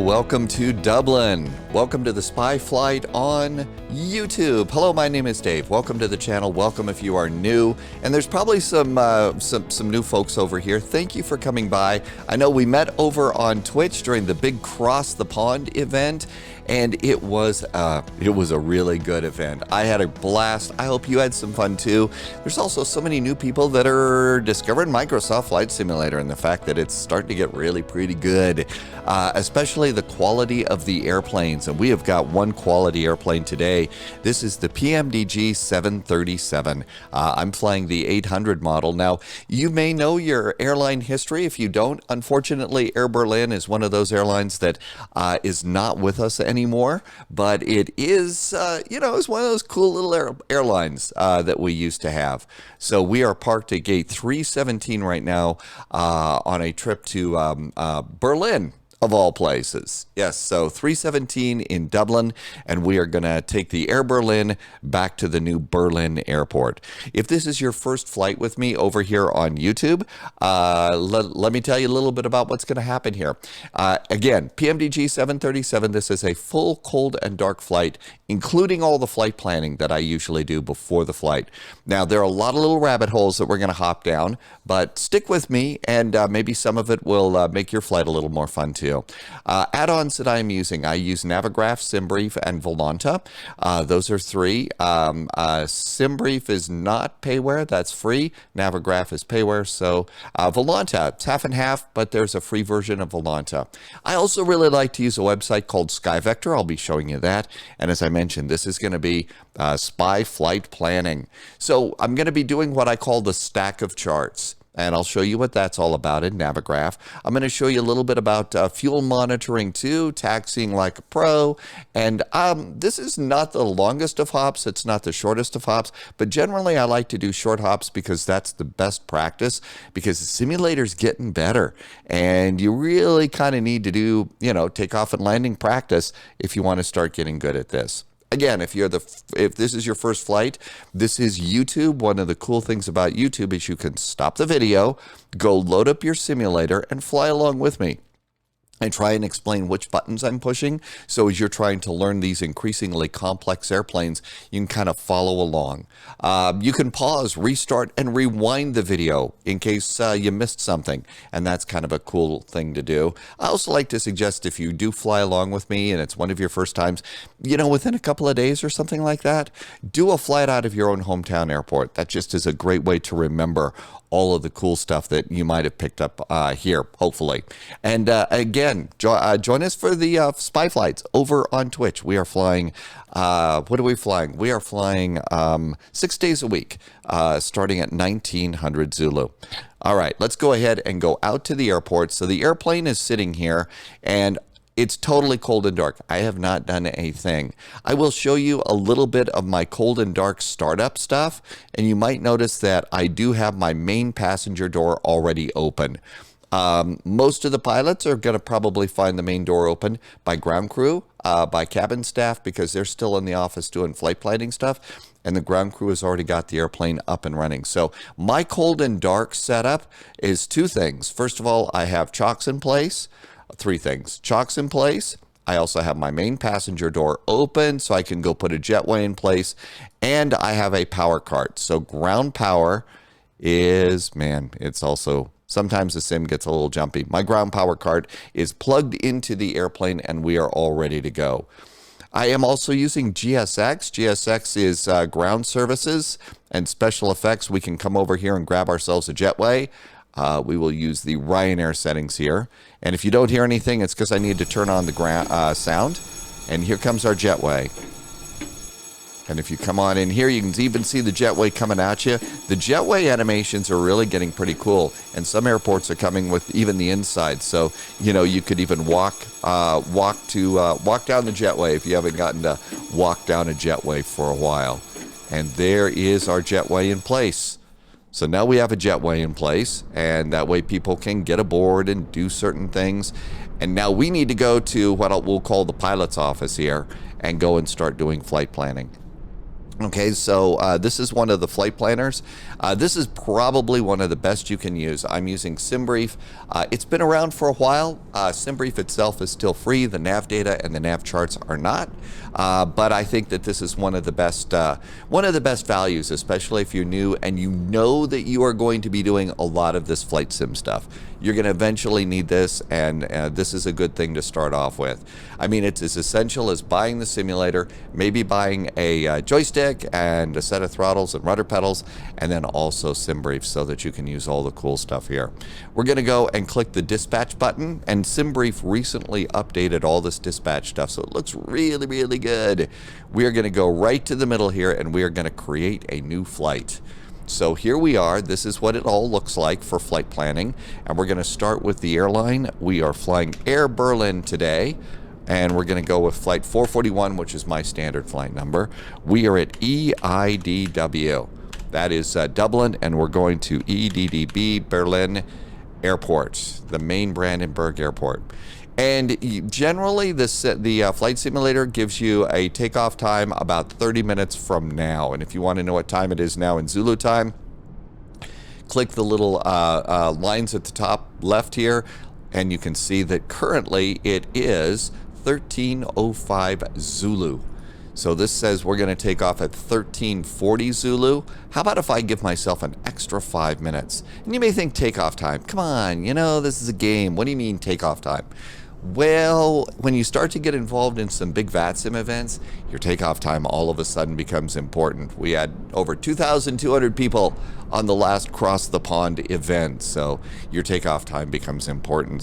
welcome to Dublin. Welcome to the Spy Flight on YouTube. Hello, my name is Dave. Welcome to the channel. Welcome if you are new. And there's probably some new folks over here. Thank you for coming by. I know we met over on Twitch during the big Cross the Pond event, and it was a really good event. I had a blast. I hope you had some fun too. There's also so many new people that are discovering Microsoft Flight Simulator and the fact that it's starting to get really pretty good, especially the quality of the airplanes. And we have got one quality airplane today. This is the PMDG 737. I'm flying the 800 model. Now, you may know your airline history. If you don't, unfortunately, Air Berlin is one of those airlines that is not with us anymore, but it is, it's one of those cool little airlines that we used to have. So we are parked at gate 317 right now on a trip to Berlin, of all places. Yes, so 317 in Dublin, and we are going to take the Air Berlin back to the new Berlin airport. If this is your first flight with me over here on YouTube, let me tell you a little bit about what's going to happen here. Again, PMDG 737, this is a full cold and dark flight, including all the flight planning that I usually do before the flight. Now, there are a lot of little rabbit holes that we're going to hop down, but stick with me, and maybe some of it will make your flight a little more fun too. Add-ons that I'm using, I use Navigraph, SimBrief, and Volanta. Those are three. SimBrief is not payware, that's free. Navigraph is payware, so Volanta, it's half and half, but there's a free version of Volanta. I also really like to use a website called SkyVector. I'll be showing you that. And as I mentioned, this is going to be spy flight planning. So I'm going to be doing what I call the stack of charts, and I'll show you what that's all about in Navigraph. I'm going to show you a little bit about fuel monitoring too, taxiing like a pro. And this is not the longest of hops. It's not the shortest of hops. But generally, I like to do short hops because that's the best practice, because the simulator's getting better. And you really kind of need to do, takeoff and landing practice if you want to start getting good at this. Again, if this is your first flight, this is YouTube. One of the cool things about YouTube is you can stop the video, go load up your simulator, and fly along with me. I try and explain which buttons I'm pushing, so as you're trying to learn these increasingly complex airplanes, you can kind of follow along. You can pause, restart, and rewind the video in case you missed something, and that's kind of a cool thing to do. I also like to suggest if you do fly along with me and it's one of your first times, within a couple of days or something like that, do a flight out of your own hometown airport. That just is a great way to remember all of the cool stuff that you might have picked up here, hopefully. And again, join us for the spy flights over on Twitch. We are flying, what are we flying? We are flying 6 days a week, starting at 1900 Zulu. All right, let's go ahead and go out to the airport. So the airplane is sitting here, and it's totally cold and dark. I have not done a thing. I will show you a little bit of my cold and dark startup stuff, and you might notice that I do have my main passenger door already open. Most of the pilots are going to probably find the main door open by ground crew, by cabin staff, because they're still in the office doing flight planning stuff, and the ground crew has already got the airplane up and running. So my cold and dark setup is two things. First of all, I have chocks in place. Three things. Chocks in place. I also have my main passenger door open so I can go put a jetway in place. And I have a power cart. So ground power is, it's also, sometimes the sim gets a little jumpy. My ground power cart is plugged into the airplane and we are all ready to go. I am also using GSX. GSX is ground services and special effects. We can come over here and grab ourselves a jetway. We will use the Ryanair settings here. And if you don't hear anything, it's because I need to turn on the sound. And here comes our jetway. And if you come on in here, you can even see the jetway coming at you. The jetway animations are really getting pretty cool. And some airports are coming with even the inside. So, you could even walk down the jetway if you haven't gotten to walk down a jetway for a while. And there is our jetway in place. So now we have a jetway in place, and that way people can get aboard and do certain things. And now we need to go to what we'll call the pilot's office here and go and start doing flight planning. Okay, so this is one of the flight planners. This is probably one of the best you can use. I'm using SimBrief. It's been around for a while. SimBrief itself is still free. The nav data and the nav charts are not. But I think that this is one of the best values, especially if you're new and you know that you are going to be doing a lot of this flight sim stuff. You're going to eventually need this, and this is a good thing to start off with. I mean, it's as essential as buying the simulator, maybe buying a joystick and a set of throttles and rudder pedals, and then also SimBrief so that you can use all the cool stuff here. We're going to go and click the dispatch button, and SimBrief recently updated all this dispatch stuff, so it looks really, really good. We are going to go right to the middle here, and we are going to create a new flight. So here we are. This is what it all looks like for flight planning, and we're going to start with the airline. We are flying Air Berlin today, and we're going to go with flight 441, which is my standard flight number. We are at EIDW. That is Dublin, and we're going to EDDB Berlin Airport, the main Brandenburg Airport. And generally, the flight simulator gives you a takeoff time about 30 minutes from now. And if you want to know what time it is now in Zulu time, click the little lines at the top left here, and you can see that currently it is 13:05 Zulu. So this says we're going to take off at 13:40 Zulu. How about if I give myself an extra 5 minutes? And you may think takeoff time. Come on, you know, this is a game. What do you mean takeoff time? Well, when you start to get involved in some big VATSIM events, your takeoff time all of a sudden becomes important. We had over 2,200 people on the last Cross the Pond event, so your takeoff time becomes important.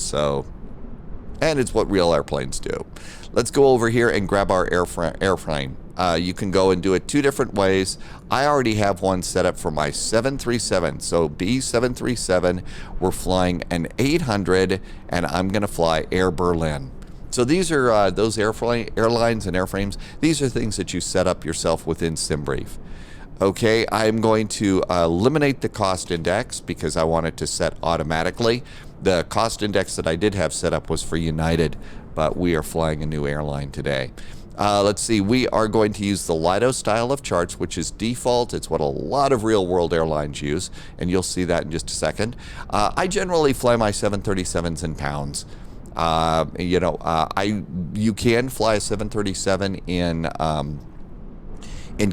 And it's what real airplanes do. Let's go over here and grab our airframe. You can go and do it two different ways. I already have one set up for my 737. So B737, we're flying an 800, and I'm going to fly Air Berlin. So these are those airlines and airframes. These are things that you set up yourself within SimBrief. Okay, I'm going to eliminate the cost index because I want it to set automatically. The cost index that I did have set up was for United, but we are flying a new airline today. Let's see, we are going to use the Lido style of charts, which is default. It's what a lot of real-world airlines use, and you'll see that in just a second. I generally fly my 737s in pounds. You can fly a 737 in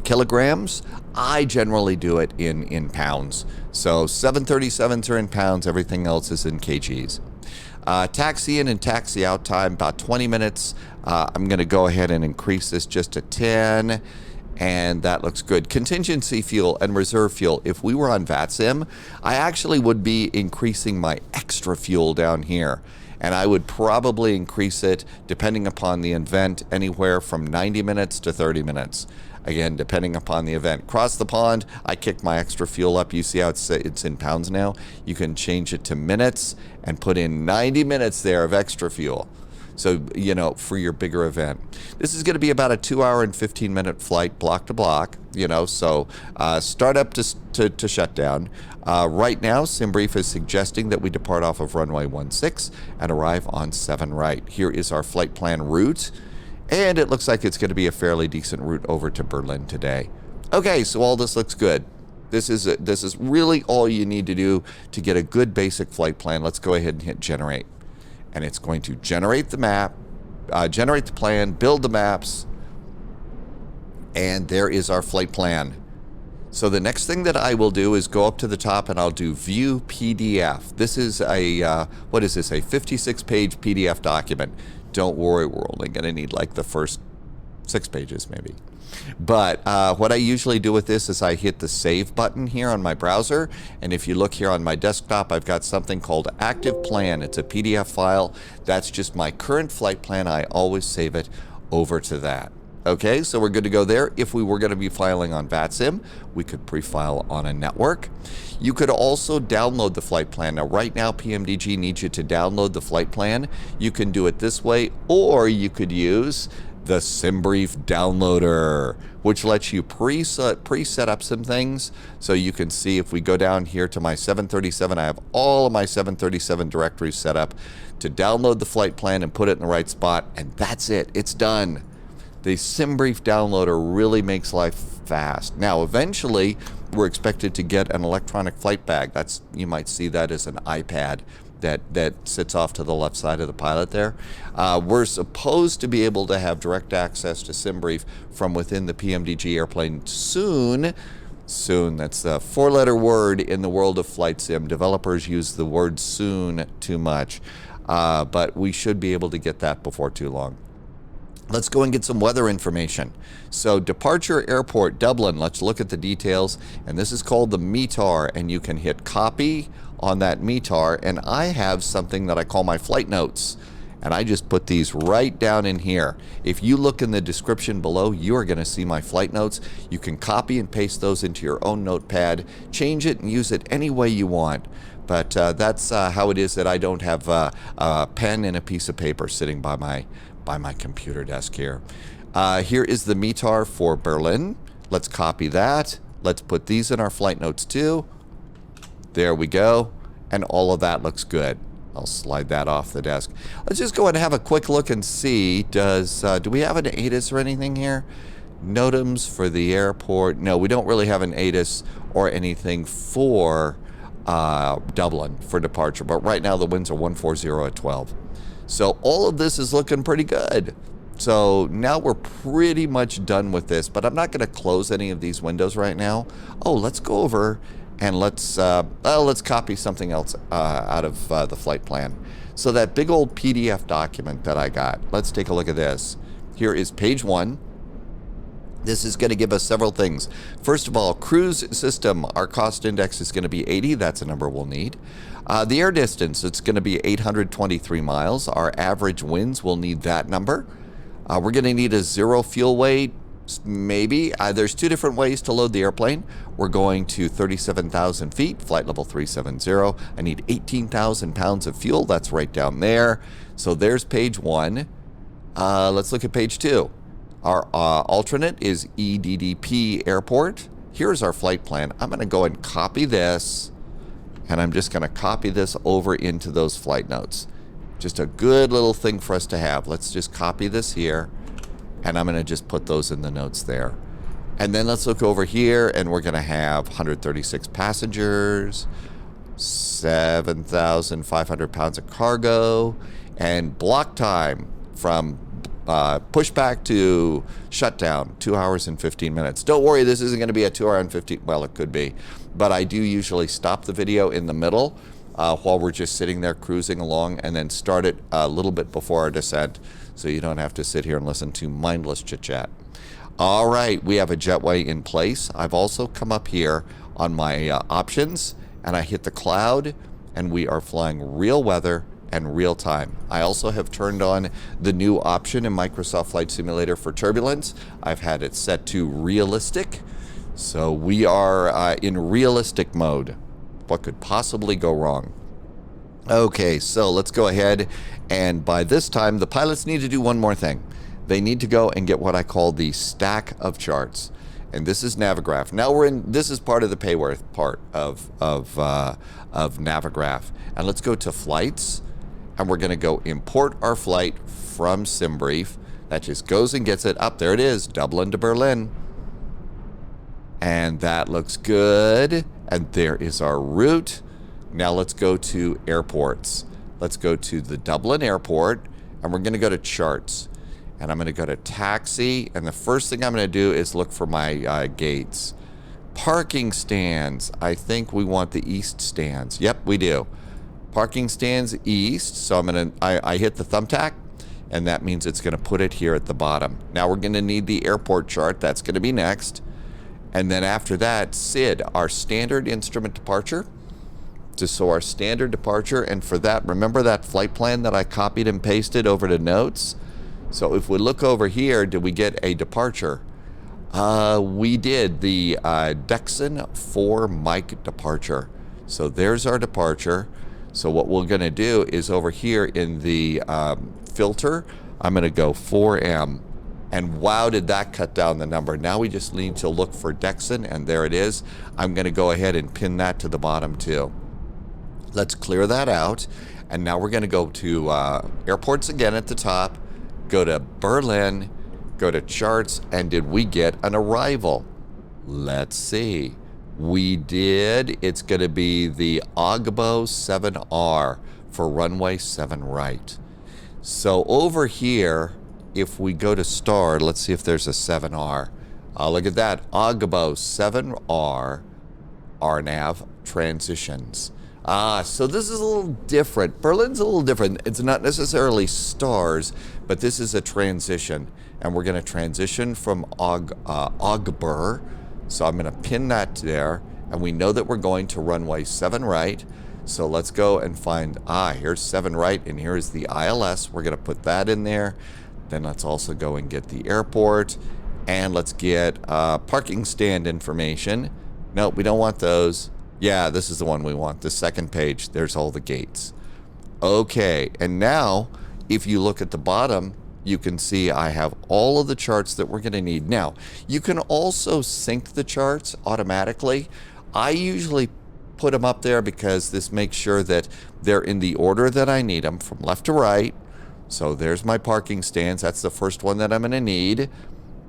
kilograms. I generally do it in pounds. So 737s are in pounds, everything else is in kgs. Taxi in and taxi out time, about 20 minutes. I'm going to go ahead and increase this just to 10, and that looks good. Contingency fuel and reserve fuel. If we were on VATSIM, I actually would be increasing my extra fuel down here. And I would probably increase it, depending upon the event, anywhere from 90 minutes to 30 minutes. Again, depending upon the event. Cross the pond, I kick my extra fuel up. You see how it's in pounds now? You can change it to minutes and put in 90 minutes there of extra fuel. So, you know, for your bigger event. This is going to be about a 2-hour and 15-minute flight, block to block, you know, so start up to shutdown. Right now, SimBrief is suggesting that we depart off of runway 16 and arrive on 7 right. Here is our flight plan route. And it looks like it's going to be a fairly decent route over to Berlin today. Okay, so all this looks good. This is really all you need to do to get a good basic flight plan. Let's go ahead and hit generate. And it's going to generate the map, generate the plan, build the maps, and there is our flight plan. So the next thing that I will do is go up to the top and I'll do View PDF. This is a, what is this, a 56-page PDF document. Don't worry, we're only going to need like the first 6 pages maybe. But what I usually do with this is I hit the Save button here on my browser. And if you look here on my desktop, I've got something called Active Plan. It's a PDF file. That's just my current flight plan. I always save it over to that. Okay, so we're good to go there. If we were going to be filing on VATSIM, we could pre-file on a network. You could also download the flight plan. Now, right now, PMDG needs you to download the flight plan. You can do it this way, or you could use the SimBrief downloader, which lets you preset up some things. So you can see if we go down here to my 737, I have all of my 737 directories set up to download the flight plan and put it in the right spot, and that's it. It's done. The SimBrief downloader really makes life fast. Now, eventually, we're expected to get an electronic flight bag. That's, you might see that as an iPad that sits off to the left side of the pilot there. We're supposed to be able to have direct access to SimBrief from within the PMDG airplane soon. Soon, that's a four-letter word in the world of flight sim. Developers use the word soon too much, but we should be able to get that before too long. Let's go and get some weather information. So departure airport, Dublin. Let's look at the details. And this is called the METAR, and you can hit copy on that METAR. And I have something that I call my flight notes. And I just put these right down in here. If you look in the description below, you are going to see my flight notes. You can copy and paste those into your own notepad, change it and use it any way you want. But that's how it is that I don't have a pen and a piece of paper sitting by my computer desk here. Here is the METAR for Berlin. Let's copy that. Let's put these in our flight notes too. There we go. And all of that looks good. I'll slide that off the desk. Let's just go ahead and have a quick look and see. Do we have an ATIS or anything here? NOTAMs for the airport. No, we don't really have an ATIS or anything for Dublin for departure. But right now the winds are 140 at 12. So all of this is looking pretty good. So now we're pretty much done with this, but I'm not going to close any of these windows right now. Oh, let's go over and let's copy something else out of the flight plan. So that big old PDF document that I got, let's take a look at this. Here is page 1. This is going to give us several things. First of all, cruise system, our cost index is going to be 80. That's a number we'll need. The air distance, it's going to be 823 miles. Our average winds, we'll need that number. We're going to need a zero fuel weight, maybe. There's two different ways to load the airplane. We're going to 37,000 feet, flight level 370. I need 18,000 pounds of fuel. That's right down there. So there's page 1. Let's look at page 2. Our alternate is EDDB airport. Here's our flight plan. I'm going to go and copy this, and I'm just going to copy this over into those flight notes. Just a good little thing for us to have. Let's just copy this here, and I'm going to just put those in the notes there. And then let's look over here, and we're going to have 136 passengers, 7,500 pounds of cargo, and block time from pushback to shutdown, 2 hours and 15 minutes. Don't worry, this isn't going to be a 2 hour and 15, well, it could be, but I do usually stop the video in the middle while we're just sitting there cruising along, and then start it a little bit before our descent, so you don't have to sit here and listen to mindless chit-chat. All right, we have a jetway in place. I've also come up here on my options, and I hit the cloud, and we are flying real weather and real time. I also have turned on the new option in Microsoft Flight Simulator for turbulence. I've had it set to realistic. So we are in realistic mode. What could possibly go wrong? Okay, so let's go ahead, and by this time the pilots need to do one more thing. They need to go and get what I call the stack of charts. And this is Navigraph. Now this is part of the payworth part of Navigraph. And let's go to flights. And we're going to go import our flight from SimBrief. That just goes and gets it up. There it is, Dublin to Berlin. And that looks good. And there is our route. Now let's go to airports. Let's go to the Dublin airport, and we're going to go to charts. And I'm going to go to taxi. And the first thing I'm going to do is look for my gates. Parking stands. I think we want the east stands. Yep, we do. Parking stands east, so I hit the thumbtack, and that means it's going to put it here at the bottom. Now we're going to need the airport chart. That's going to be next. And then after that, SID, our standard instrument departure. So our standard departure, and for that, remember that flight plan that I copied and pasted over to notes? So if we look over here, did we get a departure? We did, the Dexon 4 Mike departure. So there's our departure. So what we're going to do is over here in the filter, I'm going to go 4M. And wow, did that cut down the number. Now we just need to look for Dexon, and there it is. I'm going to go ahead and pin that to the bottom too. Let's clear that out. And now we're going to go to airports again at the top, go to Berlin, Go to charts, and did we get an arrival? Let's see. We did. It's going to be the Ogbo 7R for runway 7 right. So over here, if we go to star, let's see if there's a 7R. Look at that. Ogbo 7R RNAV transitions. So this is a little different. Berlin's a little different. It's not necessarily stars, but this is a transition. And we're going to transition from Ogbur. So I'm going to pin that there. And we know that we're going to runway 7 right. So let's go and find, here's 7 right, and here's the ILS. We're going to put that in there. Then let's also go and get the airport. And let's get parking stand information. No, we don't want those. Yeah, this is the one we want. The second page, there's all the gates. Okay, and now, if you look at the bottom, you can see I have all of the charts that we're going to need. Now, you can also sync the charts automatically. I usually put them up there because this makes sure that they're in the order that I need them, from left to right. So there's my parking stands. That's the first one that I'm going to need.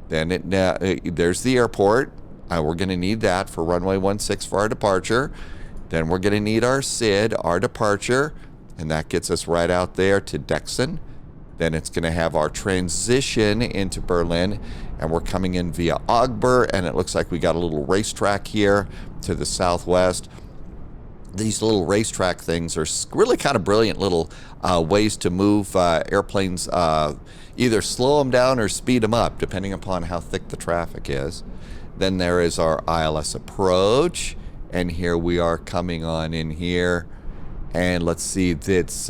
Then there's the airport. We're going to need that for runway 16 for our departure. Then we're going to need our SID, our departure, and that gets us right out there to Dexon. Then it's going to have our transition into Berlin, and we're coming in via Ogbur, and it looks like we got a little racetrack here to the southwest. These little racetrack things are really kind of brilliant little ways to move airplanes, either slow them down or speed them up, depending upon how thick the traffic is. Then there is our ILS approach, and here we are coming on in here. And let's see, it's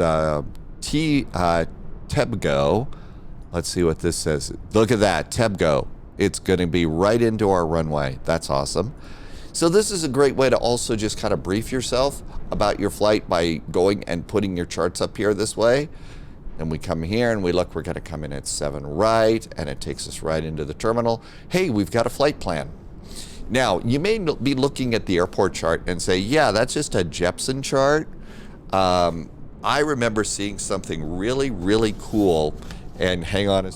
Tebgo. Let's see what this says. Look at that, Tebgo. It's going to be right into our runway. That's awesome. So this is a great way to also just kind of brief yourself about your flight by going and putting your charts up here this way. And we come here and we look, we're going to come in at 7 right, and it takes us right into the terminal. Hey, we've got a flight plan. Now, you may be looking at the airport chart and say, yeah, that's just a Jeppesen chart. I remember seeing something really, really cool. And hang on a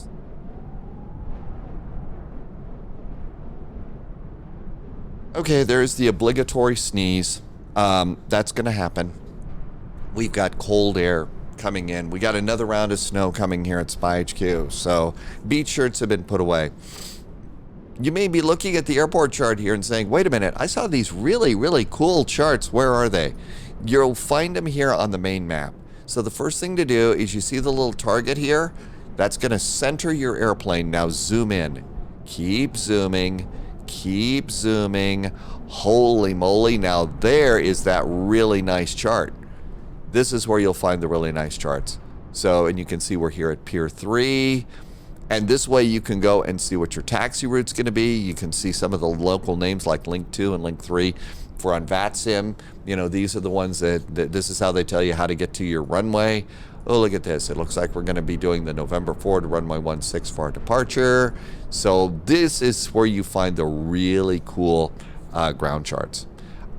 Okay, there's the obligatory sneeze. That's going to happen. We've got cold air coming in. We got another round of snow coming here at Spy HQ. So beach shirts have been put away. You may be looking at the airport chart here and saying, wait a minute, I saw these really, really cool charts. Where are they? You'll find them here on the main map. So the first thing to do is you see the little target here? That's going to center your airplane. Now zoom in. Keep zooming. Keep zooming. Holy moly. Now there is that really nice chart. This is where you'll find the really nice charts. So, and you can see we're here at Pier 3. And this way you can go and see what your taxi route's going to be. You can see some of the local names like Link 2 and Link 3 for on VATSIM. You know, these are the ones that this is how they tell you how to get to your runway. Oh, look at this. It looks like we're going to be doing the November 4 to runway 16 for our departure. So this is where you find the really cool ground charts.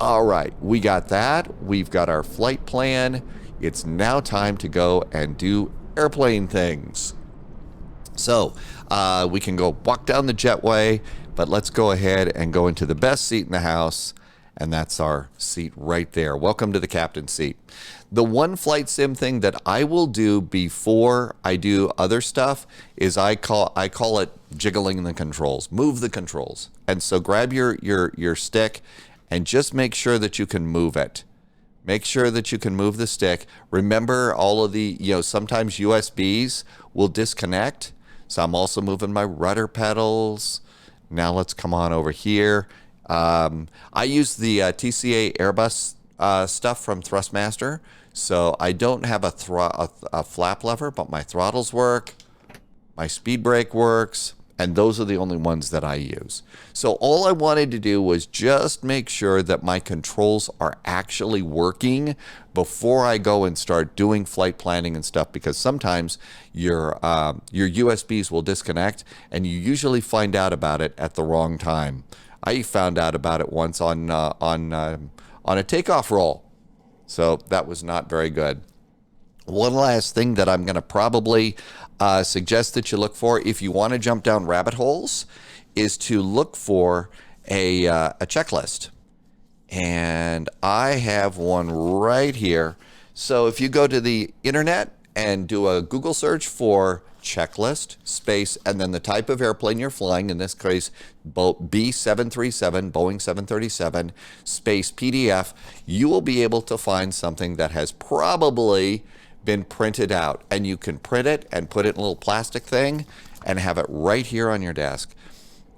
All right, we got that. We've got our flight plan. It's now time to go and do airplane things. So we can go walk down the jetway, but let's go ahead and go into the best seat in the house, and that's our seat right there. Welcome to the captain's seat. The one flight sim thing that I will do before I do other stuff is I call it jiggling the controls, move the controls. And so grab your stick and just make sure that you can move it. Make sure that you can move the stick. Remember all of the, sometimes USBs will disconnect. So I'm also moving my rudder pedals. Now let's come on over here. I use the TCA Airbus stuff from Thrustmaster. So I don't have a flap lever, but my throttles work. My speed brake works. And those are the only ones that I use. So all I wanted to do was just make sure that my controls are actually working before I go and start doing flight planning and stuff, because sometimes your USBs will disconnect and you usually find out about it at the wrong time. I found out about it once on a takeoff roll. So that was not very good. One last thing that I'm going to probably suggest that you look for if you want to jump down rabbit holes is to look for a checklist. And I have one right here. So if you go to the internet and do a Google search for checklist, space, and then the type of airplane you're flying, in this case, B737, Boeing 737, space PDF, you will be able to find something that has probably been printed out. And you can print it and put it in a little plastic thing and have it right here on your desk.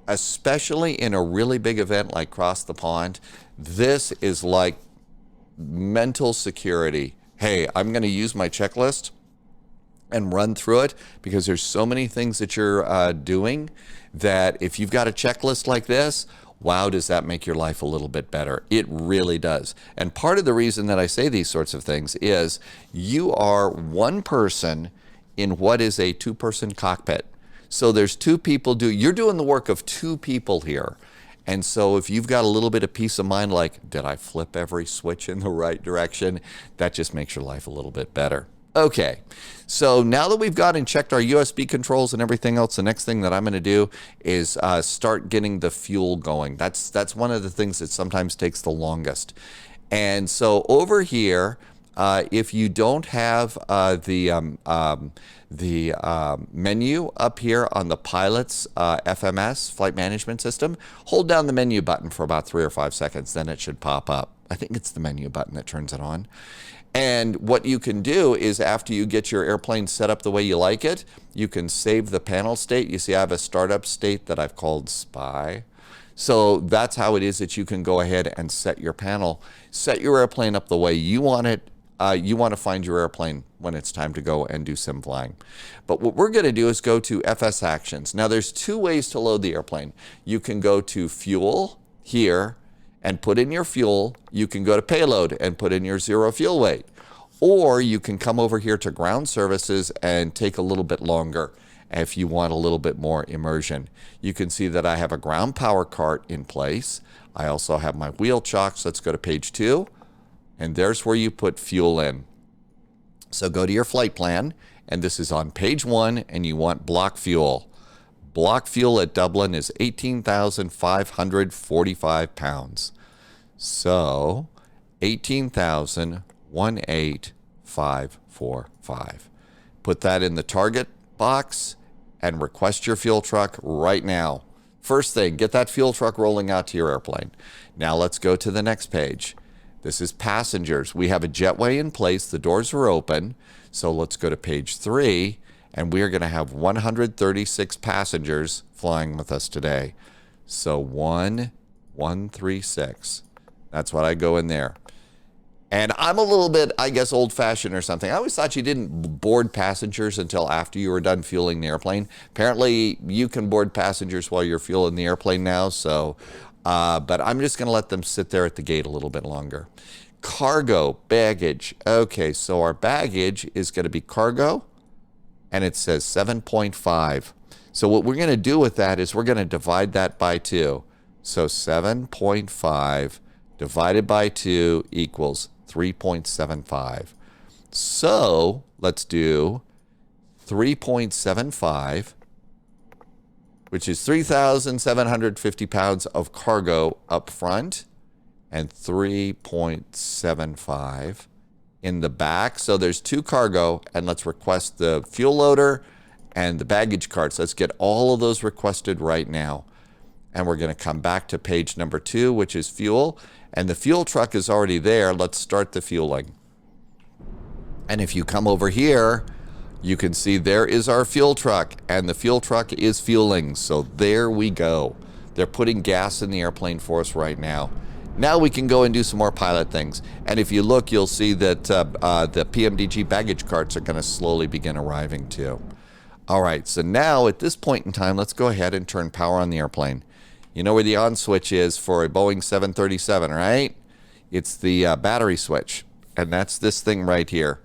Especially in a really big event like Cross the Pond, this is like mental security. Hey, I'm going to use my checklist and run through it because there's so many things that you're doing that if you've got a checklist like this, wow, does that make your life a little bit better? It really does. And part of the reason that I say these sorts of things is you are one person in what is a two-person cockpit. So there's two people you're doing the work of two people here. And so if you've got a little bit of peace of mind, like, did I flip every switch in the right direction? That just makes your life a little bit better. Okay, so now that we've got and checked our USB controls and everything else, the next thing that I'm going to do is start getting the fuel going. That's one of the things that sometimes takes the longest. And so over here, if you don't have the menu up here on the pilot's FMS, flight management system, hold down the menu button for about 3 or 5 seconds, then it should pop up. I think it's the menu button that turns it on. And what you can do is after you get your airplane set up the way you like it, you can save the panel state. You see I have a startup state that I've called SPY. So that's how it is that you can go ahead and set your panel, set your airplane up the way you want it. You want to find your airplane when it's time to go and do sim flying. But what we're going to do is go to FS Actions. Now there's two ways to load the airplane. You can go to Fuel here and put in your fuel. You can go to Payload and put in your 0 fuel weight. Or you can come over here to Ground Services and take a little bit longer if you want a little bit more immersion. You can see that I have a ground power cart in place. I also have my wheel chocks. Let's go to page 2. And there's where you put fuel in. So go to your flight plan, and this is on page 1, and you want block fuel. Block fuel at Dublin is 18,545 pounds. So 18,18545. Put that in the target box and request your fuel truck right now. First thing, get that fuel truck rolling out to your airplane. Now let's go to the next page. This is passengers. We have a jetway in place. The doors are open. So let's go to page 3, and we are going to have 136 passengers flying with us today. So 136. That's what I go in there. And I'm a little bit, I guess, old-fashioned or something. I always thought you didn't board passengers until after you were done fueling the airplane. Apparently, you can board passengers while you're fueling the airplane now, so... but I'm just going to let them sit there at the gate a little bit longer. Cargo, baggage. Okay, so our baggage is going to be cargo, and it says 7.5. So what we're going to do with that is we're going to divide that by 2. So 7.5 divided by 2 equals 3.75. So let's do 3.75, which is 3,750 pounds of cargo up front and 3.75 in the back. So there's 2 cargo, and let's request the fuel loader and the baggage carts. Let's get all of those requested right now. And we're going to come back to page number 2, which is fuel. And the fuel truck is already there. Let's start the fueling. And if you come over here, you can see there is our fuel truck, and the fuel truck is fueling. So there we go. They're putting gas in the airplane for us right now. Now we can go and do some more pilot things. And if you look, you'll see that the PMDG baggage carts are going to slowly begin arriving too. All right, so now at this point in time, let's go ahead and turn power on the airplane. You know where the on switch is for a Boeing 737, right? It's the battery switch, and that's this thing right here.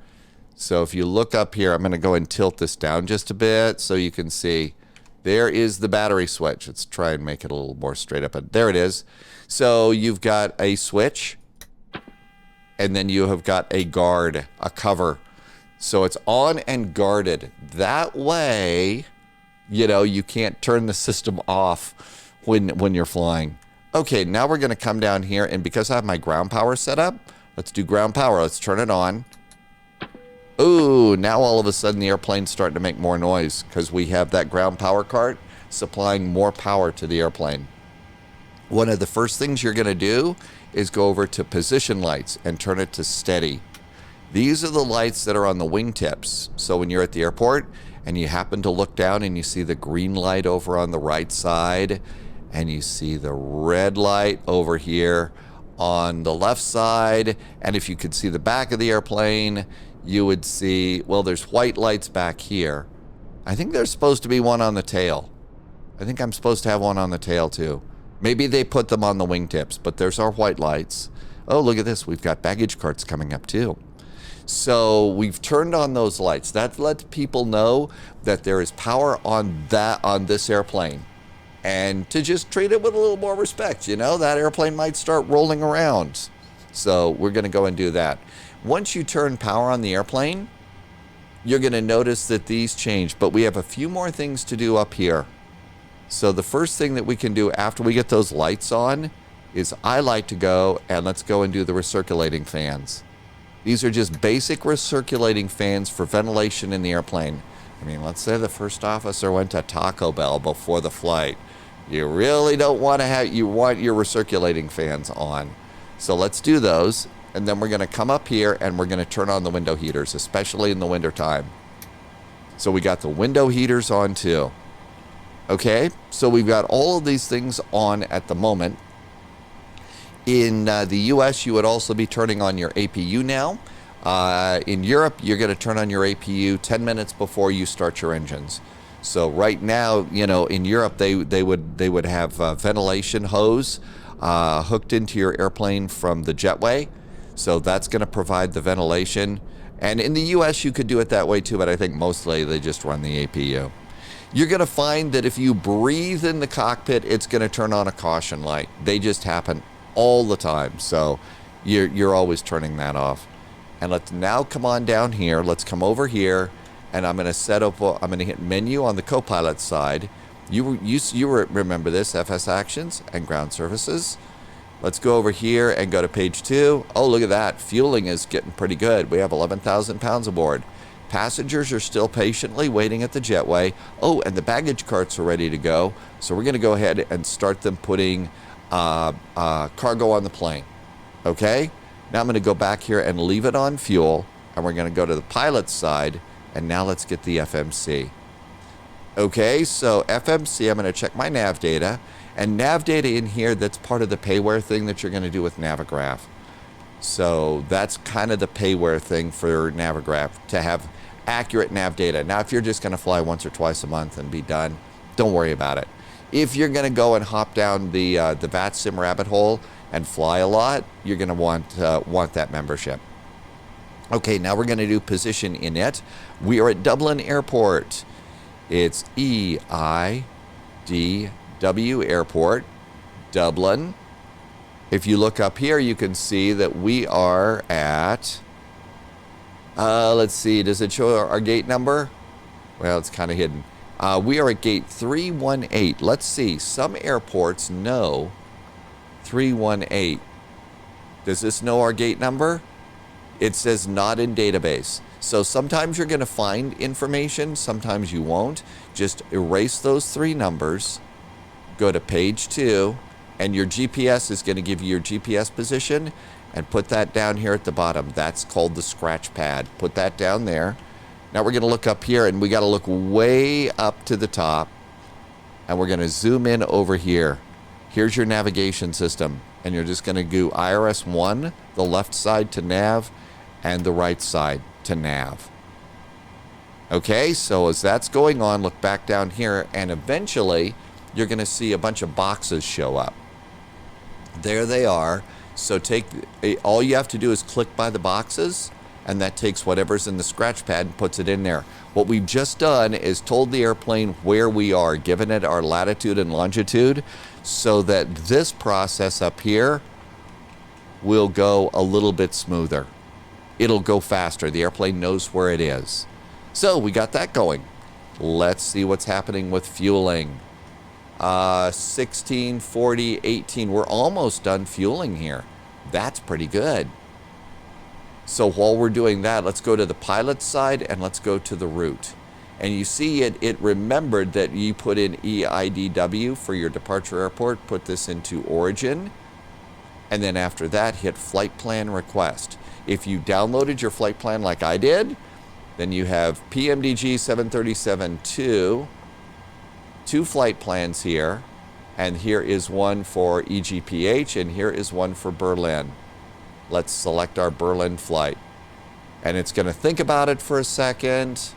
So if you look up here, I'm going to go and tilt this down just a bit so you can see. There is the battery switch. Let's try and make it a little more straight up. There it is. So you've got a switch, and then you have got a guard, a cover. So it's on and guarded. That way, you know, you can't turn the system off when you're flying. Okay, now we're going to come down here, and because I have my ground power set up, let's do ground power. Let's turn it on. Ooh, now all of a sudden the airplane's starting to make more noise because we have that ground power cart supplying more power to the airplane. One of the first things you're going to do is go over to position lights and turn it to steady. These are the lights that are on the wingtips. So when you're at the airport and you happen to look down and you see the green light over on the right side, and you see the red light over here on the left side, and if you could see the back of the airplane, you would see, well, there's white lights back here. I think there's supposed to be one on the tail. I think I'm supposed to have one on the tail too. Maybe they put them on the wingtips, but there's our white lights. Oh, look at this. We've got baggage carts coming up too. So we've turned on those lights. That lets people know that there is power on this airplane. And to just treat it with a little more respect, you know, that airplane might start rolling around. So we're going to go and do that. Once you turn power on the airplane, you're going to notice that these change, but we have a few more things to do up here. So the first thing that we can do after we get those lights on is I like to go and let's go and do the recirculating fans. These are just basic recirculating fans for ventilation in the airplane. I mean, let's say the first officer went to Taco Bell before the flight. You really don't want to have, you want your recirculating fans on. So let's do those. And then we're going to come up here and we're going to turn on the window heaters, especially in the winter time. So we got the window heaters on too. Okay, so we've got all of these things on at the moment. In the US, you would also be turning on your APU now. In Europe, you're going to turn on your APU 10 minutes before you start your engines. So right now, you know, in Europe, they would have ventilation hose hooked into your airplane from the jetway. So that's going to provide the ventilation. And in the US, you could do it that way too, but I think mostly they just run the APU. You're going to find that if you breathe in the cockpit, it's going to turn on a caution light. They just happen all the time. So you're always turning that off. And let's now come on down here. Let's come over here. And I'm going to set up, I'm going to hit menu on the co-pilot side. You remember this, FS Actions and Ground Services. Let's go over here and go to page 2. Oh, look at that. Fueling is getting pretty good. We have 11,000 pounds aboard. Passengers are still patiently waiting at the jetway. Oh, and the baggage carts are ready to go. So we're going to go ahead and start them putting cargo on the plane. Okay? Now I'm going to go back here and leave it on fuel. And we're going to go to the pilot's side. And now let's get the FMC. Okay, so FMC, I'm going to check my nav data. And nav data in here, that's part of the payware thing that you're going to do with Navigraph. So that's kind of the payware thing for Navigraph, to have accurate nav data. Now, if you're just going to fly once or twice a month and be done, don't worry about it. If you're going to go and hop down the VATSIM rabbit hole and fly a lot, you're going to want that membership. Okay, now we're going to do position in it. We are at Dublin Airport. It's EIDW Airport, Dublin. If you look up here, you can see that we are at, let's see, does it show our gate number? Well, it's kind of hidden. We are at gate 318. Let's see, some airports know 318. Does this know our gate number? It says not in database. So sometimes you're going to find information, sometimes you won't. Just erase those 3 numbers, go to page 2, and your GPS is going to give you your GPS position, and put that down here at the bottom. That's called the scratch pad. Put that down there. Now we're going to look up here, and we got to look way up to the top, and we're going to zoom in over here. Here's your navigation system, and you're just going to do IRS-1, the left side to nav, and the right side to nav. Okay, so as that's going on, look back down here, and eventually you're going to see a bunch of boxes show up. There they are. So all you have to do is click by the boxes, and that takes whatever's in the scratch pad and puts it in there. What we've just done is told the airplane where we are, given it our latitude and longitude, so that this process up here will go a little bit smoother. it'll go faster. The airplane knows where it is. So we got that going. Let's see what's happening with fueling. 16, 40, 18. We're almost done fueling here. That's pretty good. So while we're doing that, let's go to the pilot side and let's go to the route. And you see it remembered that you put in EIDW for your departure airport, put this into origin, and then after that, hit flight plan request. If you downloaded your flight plan like I did, then you have PMDG 737-2, 2 flight plans here, and here is one for EGPH, and here is one for Berlin. Let's select our Berlin flight. And it's going to think about it for a second,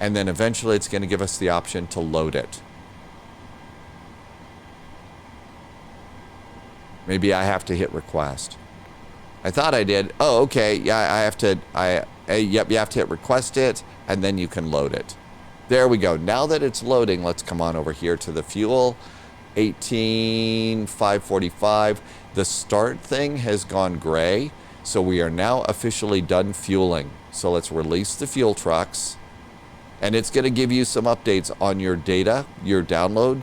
and then eventually it's going to give us the option to load it. Maybe I have to hit request. I thought I did. Oh, okay. Yeah, I have to. Yep, you have to hit request it, and then you can load it. There we go. Now that it's loading, let's come on over here to the fuel. 18,545. The start thing has gone gray, so we are now officially done fueling. So let's release the fuel trucks, and it's going to give you some updates on your data, your download.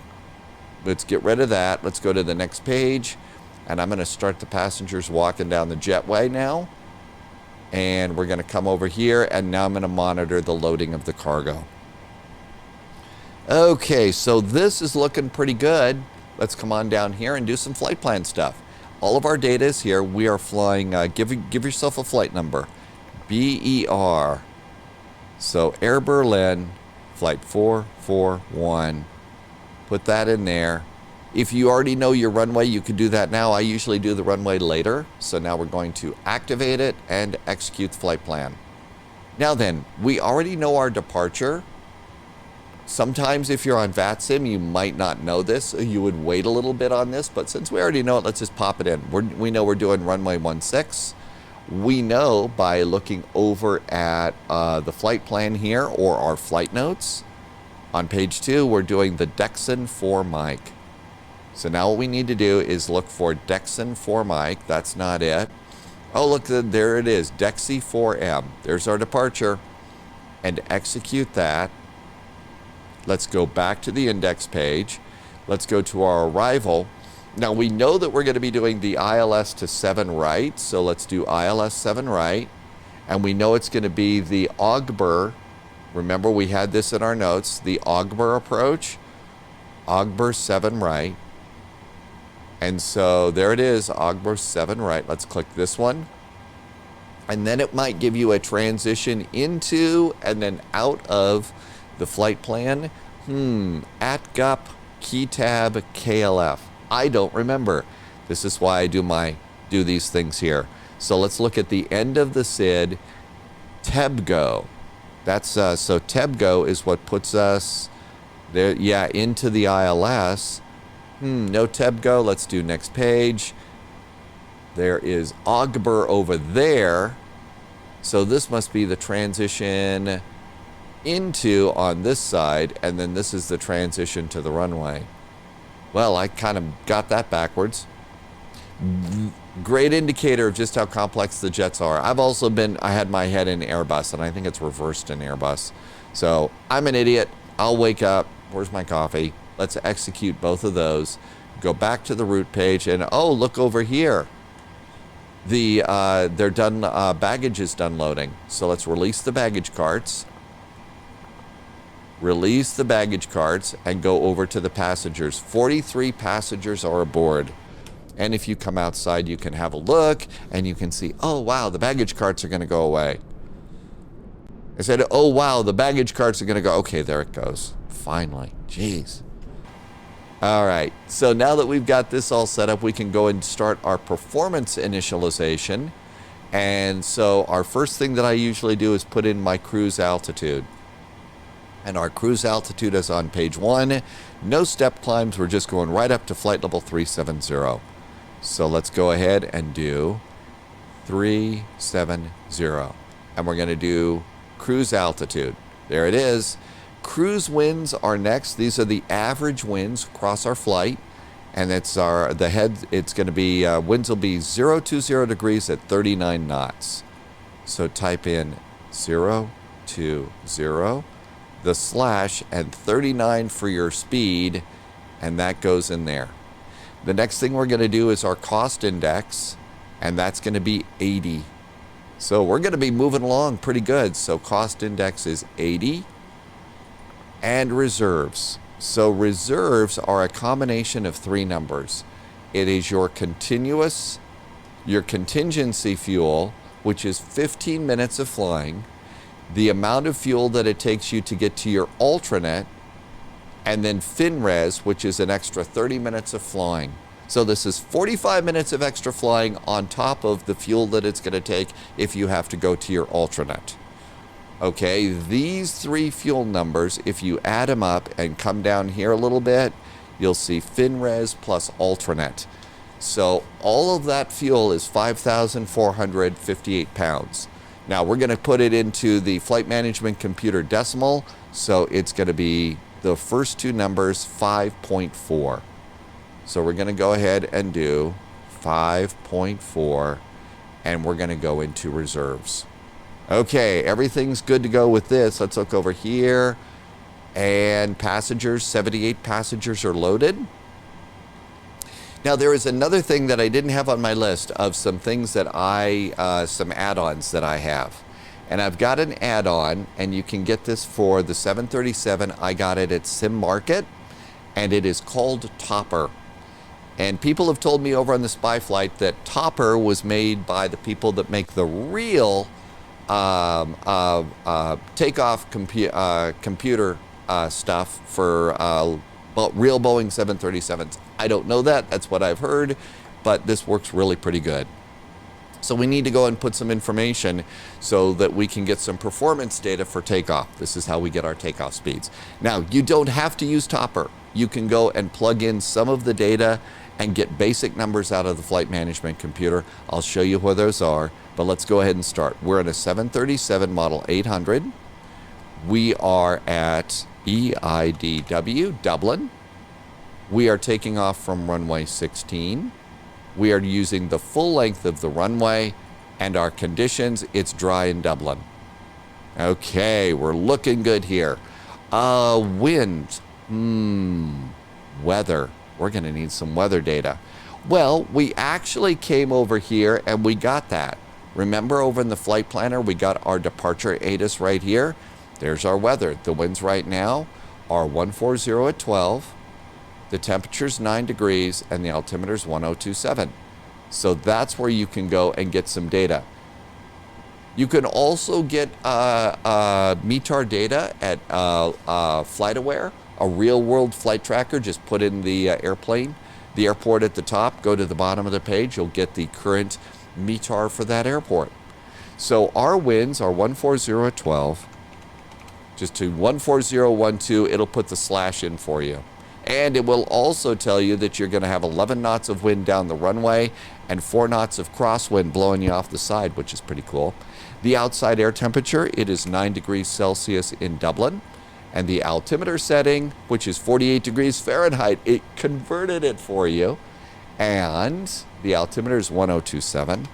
Let's get rid of that. Let's go to the next page, and I'm going to start the passengers walking down the jetway now. And we're going to come over here, and now I'm going to monitor the loading of the cargo. Okay, so this is looking pretty good. Let's come on down here and do some flight plan stuff. All of our data is here. We are flying, give yourself a flight number, BER. So Air Berlin, flight 441. Put that in there. If you already know your runway, you could do that now. I usually do the runway later. So now we're going to activate it and execute the flight plan. Now then, we already know our departure. Sometimes if you're on VATSIM, you might not know this. So you would wait a little bit on this. But since we already know it, let's just pop it in. We know we're doing runway 16. We know by looking over at the flight plan here or our flight notes. On page 2, we're doing the Dexon 4 Mike. So now what we need to do is look for Dexon 4 Mike. That's not it. Oh, look, there it is, Dexy 4M. There's our departure. And execute that. Let's go back to the index page. Let's go to our arrival. Now we know that we're going to be doing the ILS to 7 right. So let's do ILS 7 right. And we know it's going to be the Ogbur. Remember, we had this in our notes, the Ogbur approach. Ogbur 7 right. And so there it is, Ogbur 7 right. Let's click this one. And then it might give you a transition into and then out of the flight plan. ATGUP, KeyTab, KLF. I don't remember. This is why I do these things here. So let's look at the end of the SID, TEBGO. That's so TEBGO is what puts us there, yeah, into the ILS. No TEBGO. Let's do next page. There is Ogbur over there. So this must be the transition into on this side, and then this is the transition to the runway. Well, I kind of got that backwards. Great indicator of just how complex the jets are. I had my head in Airbus, and I think it's reversed in Airbus. So I'm an idiot. I'll wake up. Where's my coffee? Let's execute both of those. Go back to the route page, and oh, look over here. They're done. Baggage is done loading. So let's release the baggage carts. Release the baggage carts and go over to the passengers. 43 passengers are aboard. And if you come outside, you can have a look and you can see, oh, wow, the baggage carts are going to go away. I said, oh, wow, the baggage carts are going to go. Okay, there it goes. Finally. Jeez. All right. So now that we've got this all set up, we can go and start our performance initialization. And so our first thing that I usually do is put in my cruise altitude. And our cruise altitude is on page 1. No step climbs. We're just going right up to flight level 370. So let's go ahead and do 370. And we're going to do cruise altitude. There it is. Cruise winds are next. These are the average winds across our flight. And it's it's going to be, winds will be 020 degrees at 39 knots. So type in 020, the slash, and 39 for your speed, and that goes in there. The next thing we're going to do is our cost index, and that's going to be 80. So we're going to be moving along pretty good. So cost index is 80. And reserves. So reserves are a combination of three numbers. It is your contingency fuel, which is 15 minutes of flying, the amount of fuel that it takes you to get to your alternate, and then FinRes, which is an extra 30 minutes of flying. So this is 45 minutes of extra flying on top of the fuel that it's going to take if you have to go to your alternate. Okay, these three fuel numbers, if you add them up and come down here a little bit, you'll see FinRes plus alternate. So all of that fuel is 5,458 pounds. Now we're going to put it into the flight management computer decimal, so it's going to be the first two numbers, 5.4. So we're going to go ahead and do 5.4, and we're going to go into reserves. Okay, everything's good to go with this. Let's look over here. And passengers, 78 passengers are loaded. Now there is another thing that I didn't have on my list of some things that some add-ons that I have. And I've got an add-on, and you can get this for the 737. I got it at Sim Market, and it is called Topper. And people have told me over on the Spy Flight that Topper was made by the people that make the real takeoff computer stuff for real Boeing 737s. I don't know that. That's what I've heard. But this works really pretty good. So we need to go and put some information so that we can get some performance data for takeoff. This is how we get our takeoff speeds. Now, you don't have to use Topper. You can go and plug in some of the data and get basic numbers out of the flight management computer. I'll show you where those are, but let's go ahead and start. We're in a 737 model 800. We are at EIDW, Dublin. We are taking off from runway 16. We are using the full length of the runway, and our conditions, it's dry in Dublin. Okay, we're looking good here. Wind, weather. We're going to need some weather data. Well, we actually came over here and we got that. Remember over in the flight planner, we got our departure ATIS right here. There's our weather. The winds right now are 140 at 12. The temperature's 9 degrees and the altimeter's 1027. So that's where you can go and get some data. You can also get METAR data at FlightAware, a real-world flight tracker. Just put in the airplane, the airport at the top, go to the bottom of the page, you'll get the current METAR for that airport. So our winds are 140 at 12. Just to 14012, it'll put the slash in for you. And it will also tell you that you're going to have 11 knots of wind down the runway and 4 knots of crosswind blowing you off the side, which is pretty cool. The outside air temperature, it is 9 degrees Celsius in Dublin. And the altimeter setting, which is 48 degrees Fahrenheit, it converted it for you. And the altimeter is 1027.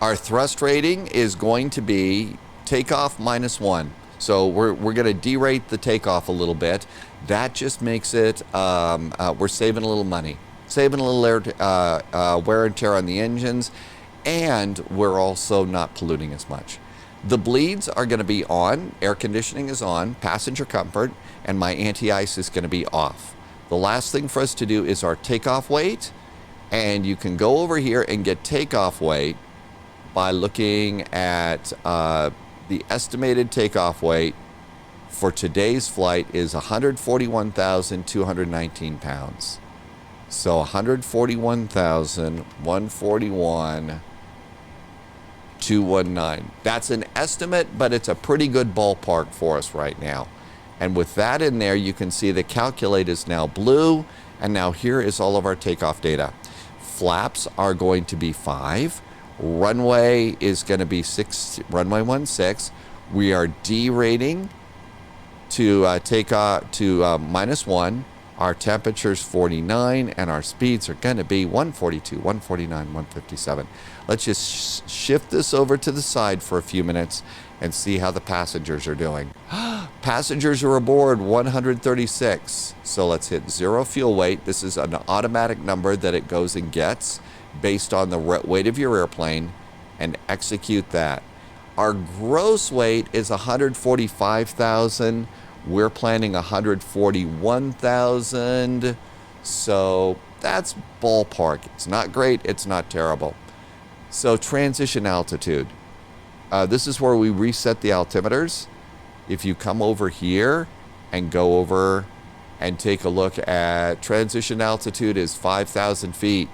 Our thrust rating is going to be takeoff -1. So we're going to derate the takeoff a little bit. That just makes it, we're saving a little money. Saving a little wear and tear on the engines. And we're also not polluting as much. The bleeds are going to be on, air conditioning is on, passenger comfort, and my anti-ice is going to be off. The last thing for us to do is our takeoff weight, and you can go over here and get takeoff weight by looking at the estimated takeoff weight for today's flight is 141,219 pounds. So 141,141. 219. That's an estimate, but it's a pretty good ballpark for us right now. And with that in there, you can see the calculate is now blue, and now here is all of our takeoff data. Flaps are going to be 5. Runway is going to be 6. Runway 16. We are derating to take off to -1. Our temperature's 49, and our speeds are going to be 142, 149, 157. Let's just shift this over to the side for a few minutes and see how the passengers are doing. Passengers are aboard 136. So let's hit 0 fuel weight. This is an automatic number that it goes and gets based on the weight of your airplane, and execute that. Our gross weight is 145,000. We're planning 141,000. So that's ballpark. It's not great. It's not terrible. So transition altitude. This is where we reset the altimeters. If you come over here and go over and take a look at transition altitude is 5,000 feet.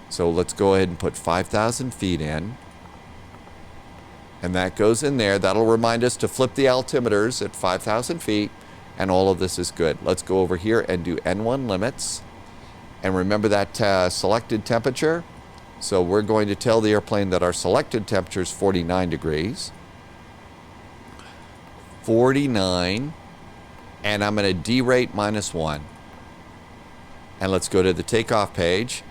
So let's go ahead and put 5,000 feet in. And that goes in there. That'll remind us to flip the altimeters at 5,000 feet. And all of this is good. Let's go over here and do N1 limits. And remember that selected temperature. So we're going to tell the airplane that our selected temperature is 49 degrees. 49. And I'm going to derate -1. And let's go to the takeoff page.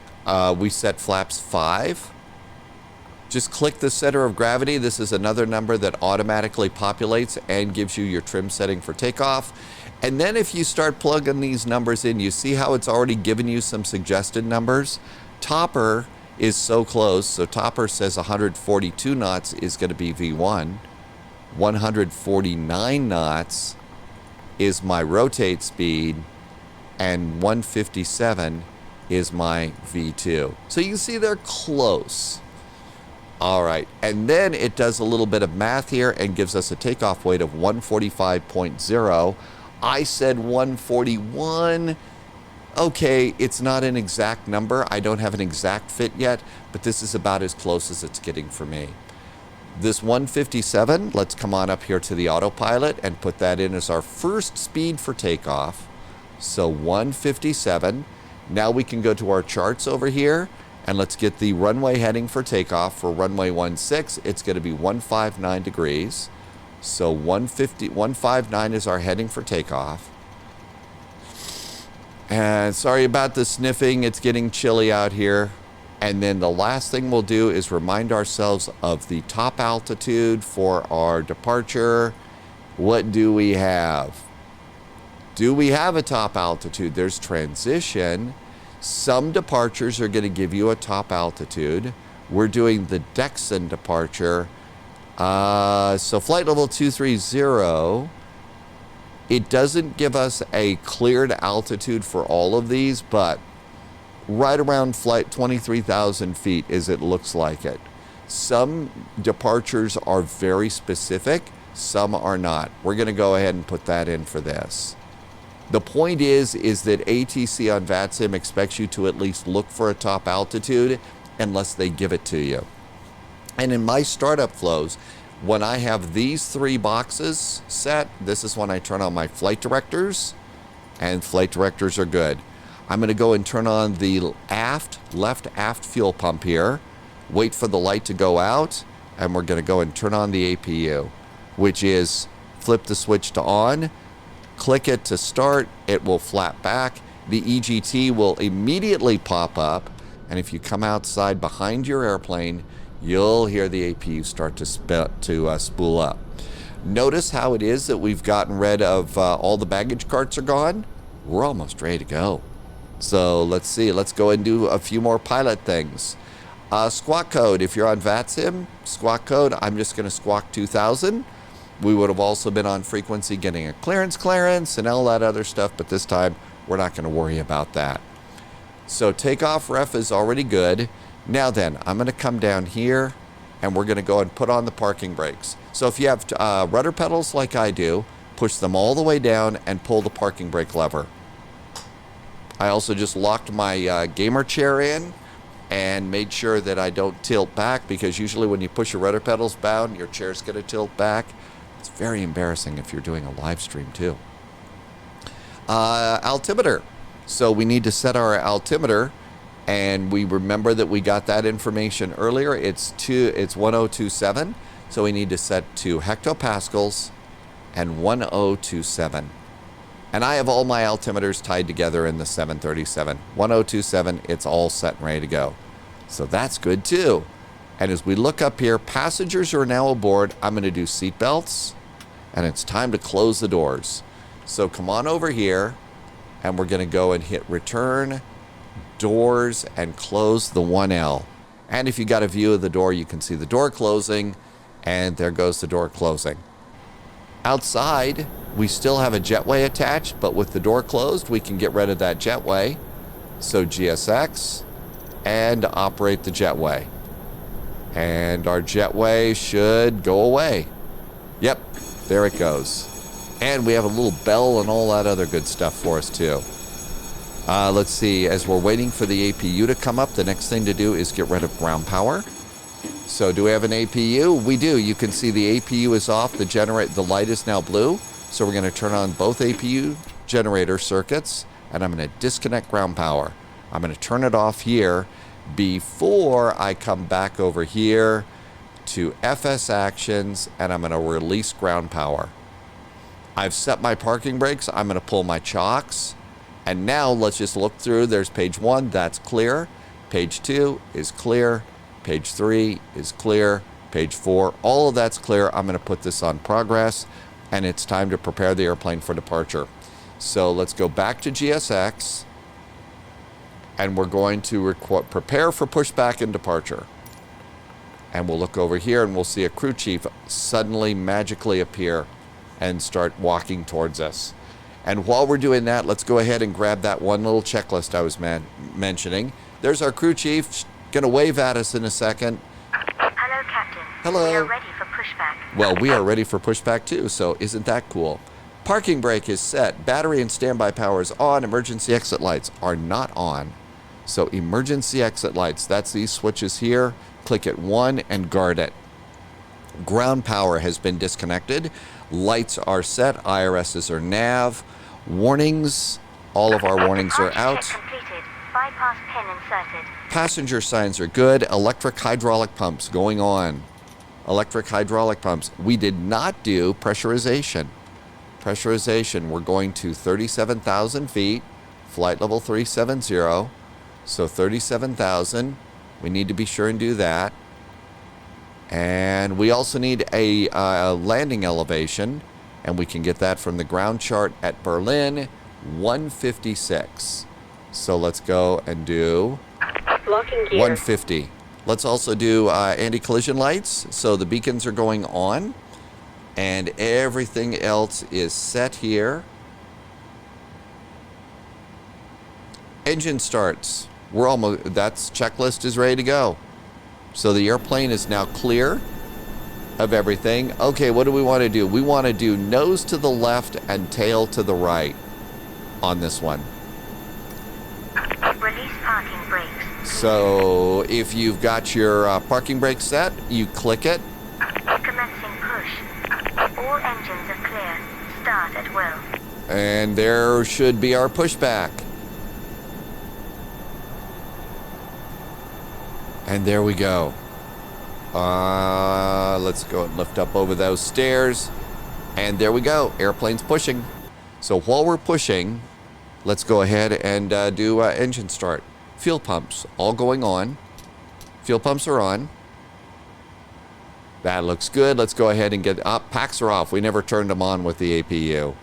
We set flaps 5. Just click the center of gravity. This is another number that automatically populates and gives you your trim setting for takeoff. And then if you start plugging these numbers in, you see how it's already given you some suggested numbers. Topper is so close. So topper says 142 knots is going to be V1. 149 knots is my rotate speed. And 157 is my V2. So you can see they're close. All right, and then it does a little bit of math here and gives us a takeoff weight of 145.0. I said 141. Okay, it's not an exact number. I don't have an exact fit yet, but this is about as close as it's getting for me. This 157, let's come on up here to the autopilot and put that in as our first speed for takeoff. So 157. Now we can go to our charts over here. And let's get the runway heading for takeoff for runway 16. It's going to be 159 degrees. So 159 is our heading for takeoff. And sorry about the sniffing. It's getting chilly out here. And then the last thing we'll do is remind ourselves of the top altitude for our departure. What do we have? Do we have a top altitude? There's transition. Some departures are going to give you a top altitude. We're doing the Dexon departure. So flight level 230, it doesn't give us a cleared altitude for all of these, but right around flight 23,000 feet is it looks like it. Some departures are very specific, some are not. We're going to go ahead and put that in for this. The point is that ATC on VATSIM expects you to at least look for a top altitude unless they give it to you. And in my startup flows, when I have these 3 boxes set, this is when I turn on my flight directors, and flight directors are good. I'm going to go and turn on the left aft fuel pump here, wait for the light to go out, and we're going to go and turn on the APU, which is flip the switch to on, click it to start, it will flap back. The EGT will immediately pop up, and if you come outside behind your airplane, you'll hear the APU start to spool up. Notice how it is that we've gotten rid of all the baggage carts are gone. We're almost ready to go. So let's see, let's go and do a few more pilot things. Squawk code, if you're on VATSIM, squawk code, I'm just going to squawk 2000. We would have also been on frequency getting a clearance and all that other stuff, but this time we're not going to worry about that. So takeoff ref is already good. Now then, I'm going to come down here and we're going to go and put on the parking brakes. So if you have rudder pedals like I do, push them all the way down and pull the parking brake lever. I also just locked my gamer chair in and made sure that I don't tilt back, because usually when you push your rudder pedals down, your chair's going to tilt back. It's very embarrassing if you're doing a live stream too. Altimeter. So we need to set our altimeter, and we remember that we got that information earlier. It's 1027. So we need to set to hectopascals and 1027. And I have all my altimeters tied together in the 737. 1027, it's all set and ready to go. So that's good too. And as we look up here, passengers are now aboard. I'm going to do seat belts, and it's time to close the doors. So come on over here, and we're going to go and hit return, doors, and close the 1L. And if you got a view of the door, you can see the door closing, and there goes the door closing. Outside, we still have a jetway attached, but with the door closed, we can get rid of that jetway. So GSX, and operate the jetway. And our jetway should go away. Yep, there it goes. And we have a little bell and all that other good stuff for us too. Let's see, as we're waiting for the APU to come up, the next thing to do is get rid of ground power. So do we have an APU? We do. You can see the APU is off. The light is now blue. So we're going to turn on both APU generator circuits, and I'm going to disconnect ground power. I'm going to turn it off here before I come back over here to FS actions, and I'm going to release ground power. I've set my parking brakes. I'm going to pull my chocks. And now let's just look through. There's page 1, that's clear. Page 2 is clear. Page 3 is clear. Page 4, all of that's clear. I'm going to put this on progress, and it's time to prepare the airplane for departure. So let's go back to GSX, and we're going to prepare for pushback and departure. And we'll look over here, and we'll see a crew chief suddenly magically appear and start walking towards us. And while we're doing that, let's go ahead and grab that one little checklist I was mentioning. There's our crew chief, gonna wave at us in a second. Hello, Captain. Hello. We are ready for pushback. Well, we are ready for pushback too, so isn't that cool? Parking brake is set. Battery and standby power is on. Emergency exit lights are not on. So emergency exit lights, that's these switches here. Click it 1 and guard it. Ground power has been disconnected. Lights are set. IRSs are nav. Warnings, all of our warnings are out. Completed. Bypass pin inserted. Passenger signs are good. Electric hydraulic pumps going on. Electric hydraulic pumps. We did not do pressurization. Pressurization, we're going to 37,000 feet, flight level 370. So 37,000. We need to be sure and do that. And we also need a landing elevation, and we can get that from the ground chart at Berlin, 156. So let's go and do 150. Let's also do anti-collision lights. So the beacons are going on, and everything else is set here. Engine starts. We're almost, that's checklist is ready to go. So the airplane is now clear of everything. Okay, what do we want to do? We want to do nose to the left and tail to the right on this one. Release parking brakes. So if you've got your parking brake set, you click it. Commencing push. All engines are clear. Start at will. And there should be our pushback. And there we go. Let's go and lift up over those stairs. And there we go. Airplane's pushing. So while we're pushing, let's go ahead and do engine start. Fuel pumps all going on. Fuel pumps are on. That looks good. Let's go ahead and get up. Packs are off. We never turned them on with the APU.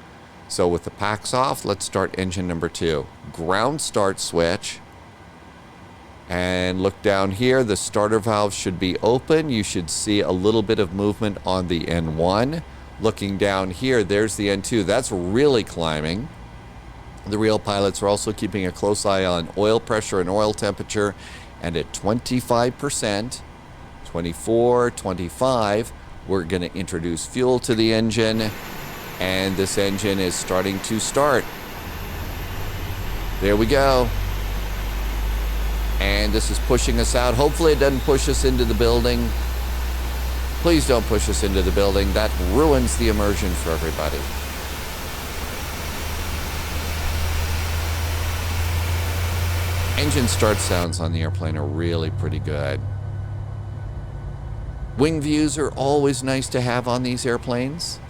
So with the packs off, let's start engine number 2. Ground start switch. And look down here, the starter valve should be open. You should see a little bit of movement on the N1. Looking down here, there's the N2. That's really climbing. The real pilots are also keeping a close eye on oil pressure and oil temperature. And at 25%, 24, 25, we're going to introduce fuel to the engine. And this engine is starting to start. There we go. And this is pushing us out. Hopefully it doesn't push us into the building. Please don't push us into the building. That ruins the immersion for everybody. Engine start sounds on the airplane are really pretty good. Wing views are always nice to have on these airplanes.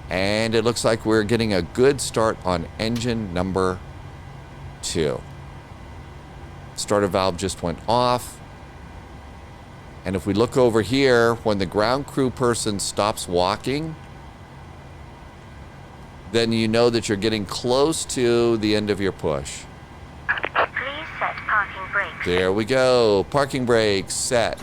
And it looks like we're getting a good start on engine number 2. Starter valve just went off. And if we look over here, when the ground crew person stops walking, then you know that you're getting close to the end of your push. Please set parking brakes. There we go. Parking brakes set.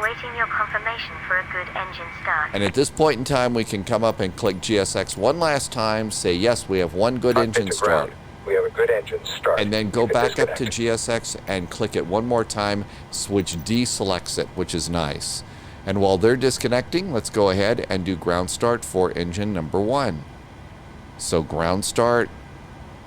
Waiting your confirmation for a good engine start. And at this point in time, we can come up and click GSX one last time, say, yes, we have one good Cockpit engine to start. ground. We have a good engine start. And then go You can back up to disconnect. GSX and click it one more time, which deselects it, which is nice. And while they're disconnecting, let's go ahead and do ground start for engine number 1. So ground start,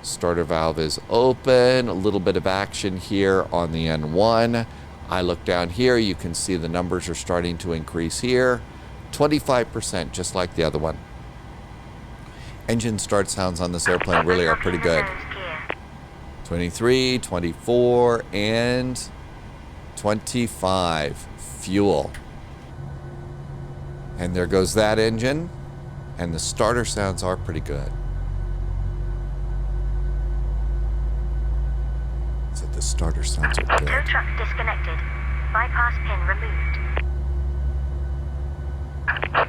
starter valve is open, a little bit of action here on the N1. I look down here, you can see the numbers are starting to increase here. 25%, just like the other one. Engine start sounds on this airplane really are pretty good. 23, 24, and 25. Fuel. And there goes that engine. And the starter sounds are pretty good. So the starter sounds are Tow good. truck disconnected. Bypass pin removed.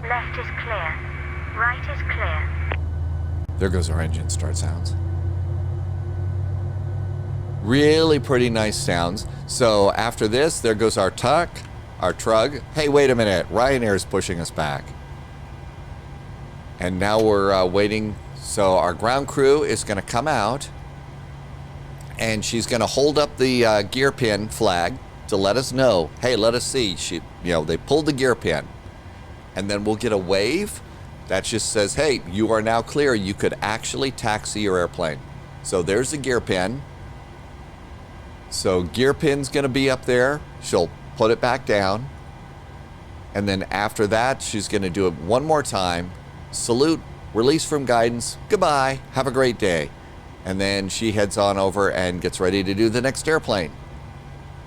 Left is clear. Right is clear. There goes our engine start sounds. Really pretty nice sounds. So after this, there goes our tuck, our trug. Hey, wait a minute. Ryanair is pushing us back. And now we're waiting. So our ground crew is going to come out. And she's going to hold up the gear pin flag to let us know. Hey, let us see. They pulled the gear pin. And then we'll get a wave. That just says, hey, you are now clear. You could actually taxi your airplane. So there's the gear pin. So gear pin's going to be up there. She'll put it back down. And then after that, she's going to do it one more time. Salute, release from guidance. Goodbye. Have a great day. And then she heads on over and gets ready to do the next airplane.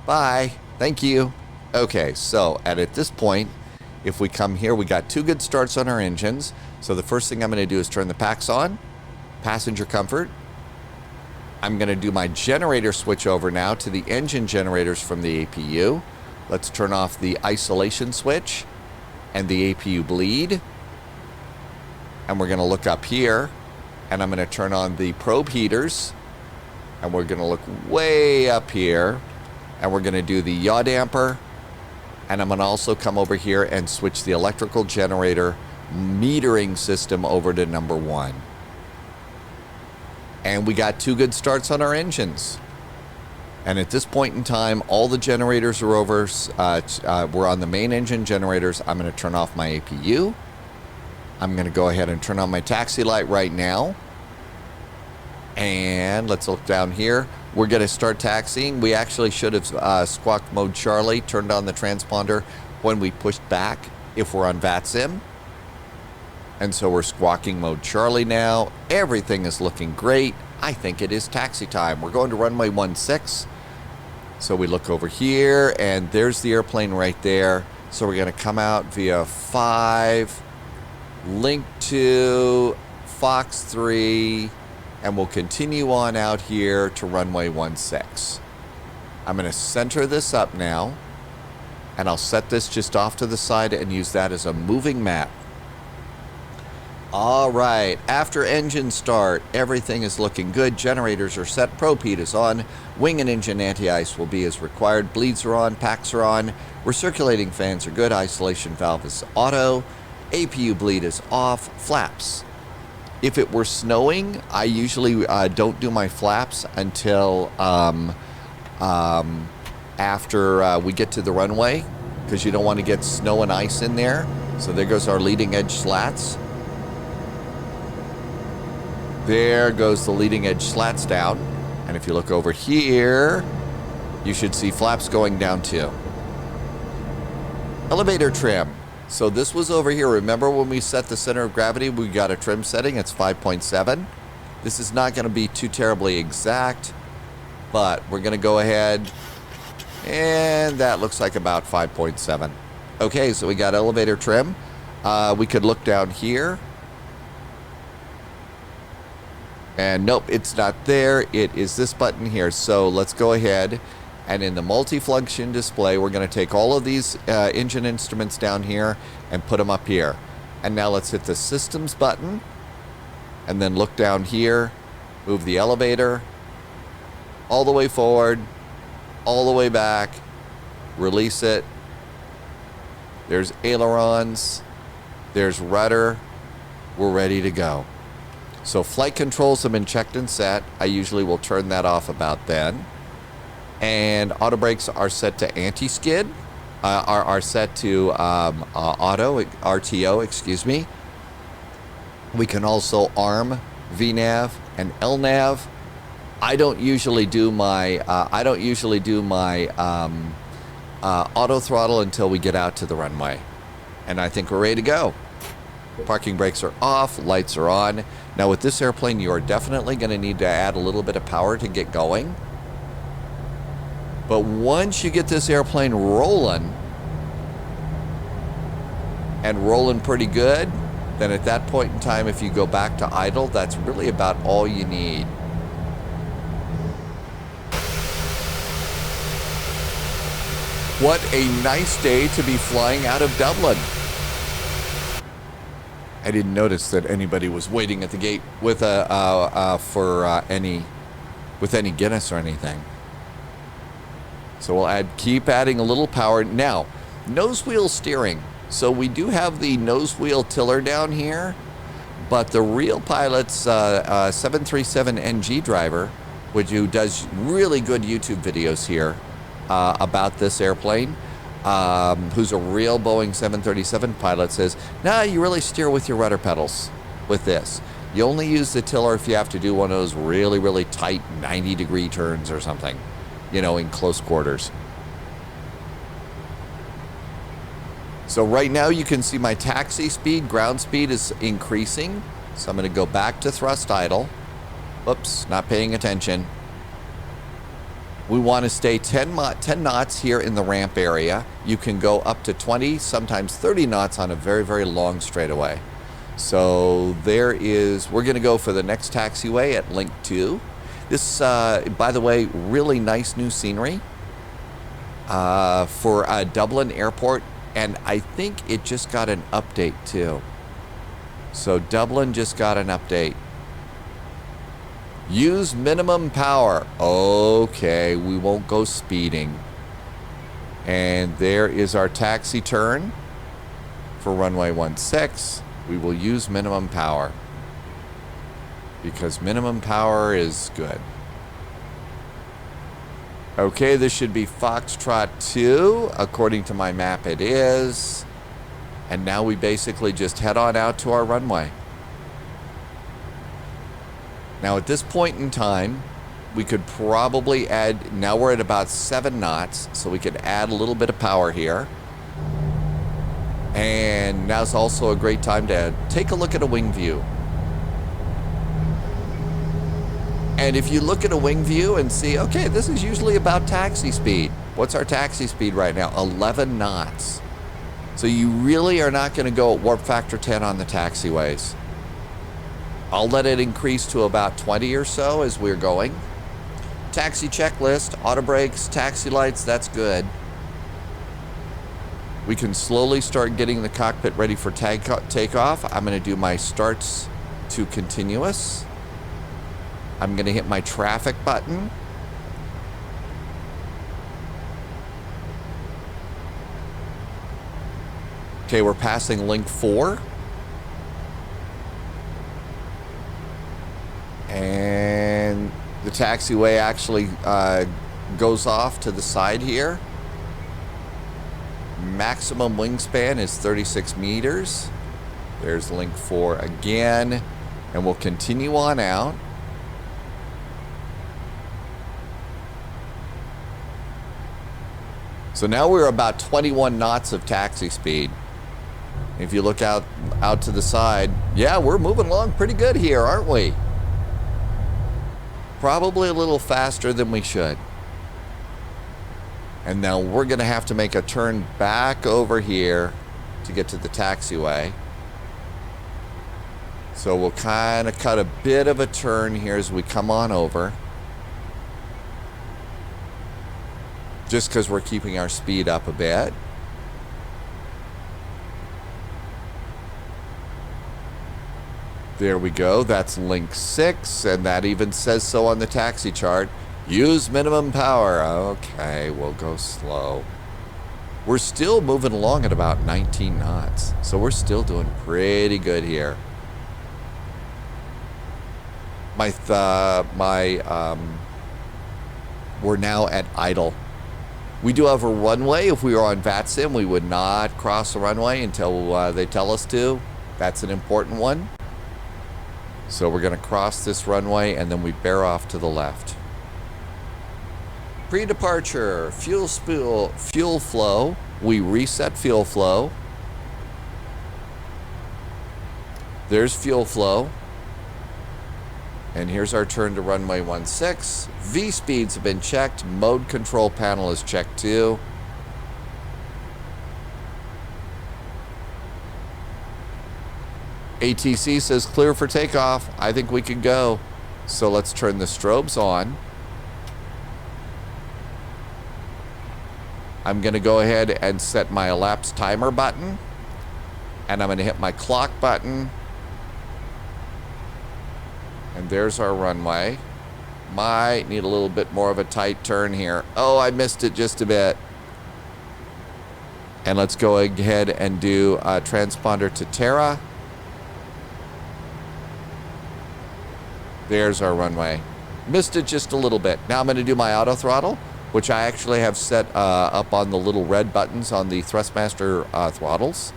Bye. Thank you. Okay, so at this point, if we come here, we got 2 good starts on our engines. So the first thing I'm going to do is turn the packs on. Passenger comfort. I'm going to do my generator switch over now to the engine generators from the APU. Let's turn off the isolation switch and the APU bleed. And we're going to look up here. And I'm going to turn on the probe heaters. And we're going to look way up here. And we're going to do the yaw damper. And I'm going to also come over here and switch the electrical generator metering system over to number 1. And we got 2 good starts on our engines. And at this point in time, all the generators are over. We're on the main engine generators. I'm going to turn off my APU. I'm going to go ahead and turn on my taxi light right now. And let's look down here. We're going to start taxiing. We actually should have squawked mode Charlie, turned on the transponder when we pushed back if we're on VATSIM. And so we're squawking mode Charlie now. Everything is looking great. I think it is taxi time. We're going to runway 16. So we look over here, and there's the airplane right there. So we're going to come out via 5, link to Fox 3, and we'll continue on out here to runway 16. I'm going to center this up now, and I'll set this just off to the side and use that as a moving map. All right, after engine start, everything is looking good. Generators are set, probe heat is on, wing and engine anti-ice will be as required, bleeds are on, packs are on, recirculating fans are good, isolation valve is auto, APU bleed is off, flaps. If it were snowing, I usually don't do my flaps until after we get to the runway, because you don't want to get snow and ice in there. So there goes our leading edge slats. There goes the leading edge slats down. And if you look over here, you should see flaps going down too. Elevator trim. So this was over here. Remember when we set the center of gravity, we got a trim setting. It's 5.7. This is not going to be too terribly exact, but we're going to go ahead, and that looks like about 5.7. Okay, so we got elevator trim. We could look down here. And nope, it's not there. It is this button here. So let's go ahead, and in the multifunction display, we're going to take all of these engine instruments down here and put them up here. And now let's hit the systems button, and then look down here, move the elevator all the way forward, all the way back, release it. There's ailerons, there's rudder. We're ready to go. So flight controls have been checked and set. I usually will turn that off about then. And auto brakes are set to anti-skid, are set to auto, RTO, excuse me. We can also arm VNAV and LNAV. I don't usually do my auto throttle until we get out to the runway. And I think we're ready to go. Parking brakes are off, lights are on. Now with this airplane, you are definitely going to need to add a little bit of power to get going. But once you get this airplane rolling, and rolling pretty good, then at that point in time, if you go back to idle, that's really about all you need. What a nice day to be flying out of Dublin. I didn't notice that anybody was waiting at the gate with any Guinness or anything. So we'll keep adding a little power. Now, nose wheel steering. So we do have the nose wheel tiller down here, but the real pilot's 737NG driver, who does really good YouTube videos here about this airplane, who's a real Boeing 737 pilot, says, nah, you really steer with your rudder pedals with this. You only use the tiller if you have to do one of those really, really tight 90-degree turns or something, you know, in close quarters. So right now you can see my taxi speed, ground speed is increasing. So I'm going to go back to thrust idle. Oops, not paying attention. We want to stay 10 knots here in the ramp area. You can go up to 20, sometimes 30 knots on a very, very long straightaway. So we're going to go for the next taxiway at Link 2. This, by the way, really nice new scenery for Dublin Airport. And I think it just got an update too. So Dublin just got an update. Use minimum power. Okay, we won't go speeding. And there is our taxi turn for runway 16. We will use minimum power because minimum power is good. Okay, this should be Foxtrot 2. According to my map, it is. And now we basically just head on out to our runway. Now at this point in time, we could probably add, now we're at about 7 knots, so we could add a little bit of power here. And now's also a great time to take a look at a wing view. And if you look at a wing view and see, okay, this is usually about taxi speed. What's our taxi speed right now? 11 knots. So you really are not going to go at warp factor 10 on the taxiways. I'll let it increase to about 20 or so as we're going. Taxi checklist, auto brakes, taxi lights, that's good. We can slowly start getting the cockpit ready for takeoff. I'm going to do my starts to continuous. I'm going to hit my traffic button. Okay, we're passing link 4. And the taxiway actually goes off to the side here. Maximum wingspan is 36 meters. There's link 4 again. And we'll continue on out. So now we're about 21 knots of taxi speed. If you look out to the side, yeah, we're moving along pretty good here, aren't we? Probably a little faster than we should. And now we're going to have to make a turn back over here to get to the taxiway. So we'll kind of cut a bit of a turn here as we come on over. Just because we're keeping our speed up a bit. There we go. That's link 6, and that even says so on the taxi chart. Use minimum power. Okay, we'll go slow. We're still moving along at about 19 knots, so we're still doing pretty good here. We're now at idle. We do have a runway. If we were on VATSIM, we would not cross the runway until they tell us to. That's an important one. So we're going to cross this runway, and then we bear off to the left. Pre-departure, fuel flow. We reset fuel flow. There's fuel flow. And here's our turn to runway 16. V speeds have been checked. Mode control panel is checked too. ATC says clear for takeoff. I think we can go. So let's turn the strobes on. I'm going to go ahead and set my elapsed timer button. And I'm going to hit my clock button. And there's our runway. Might need a little bit more of a tight turn here. Oh, I missed it just a bit. And let's go ahead and do a transponder to Terra. There's our runway. Missed it just a little bit. Now I'm going to do my auto throttle, which I actually have set up on the little red buttons on the Thrustmaster throttles.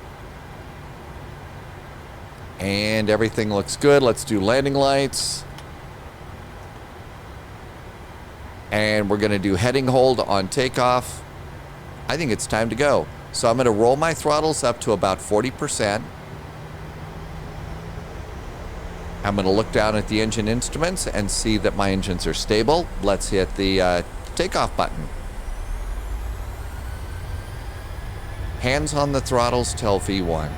And everything looks good. Let's do landing lights. And we're going to do heading hold on takeoff. I think it's time to go. So I'm going to roll my throttles up to about 40%. I'm going to look down at the engine instruments and see that my engines are stable. Let's hit the takeoff button. Hands on the throttles till V1.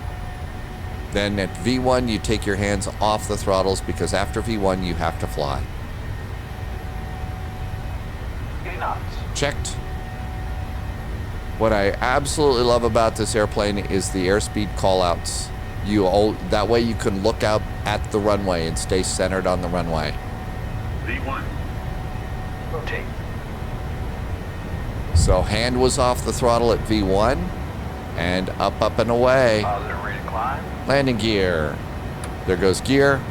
Then at V1, you take your hands off the throttles because after V1, you have to fly. 80 knots. Checked. What I absolutely love about this airplane is the airspeed callouts. That way you can look out at the runway and stay centered on the runway. V1. Rotate. So hand was off the throttle at V1 and up and away. Positive rate of climb. Landing gear. There goes gear.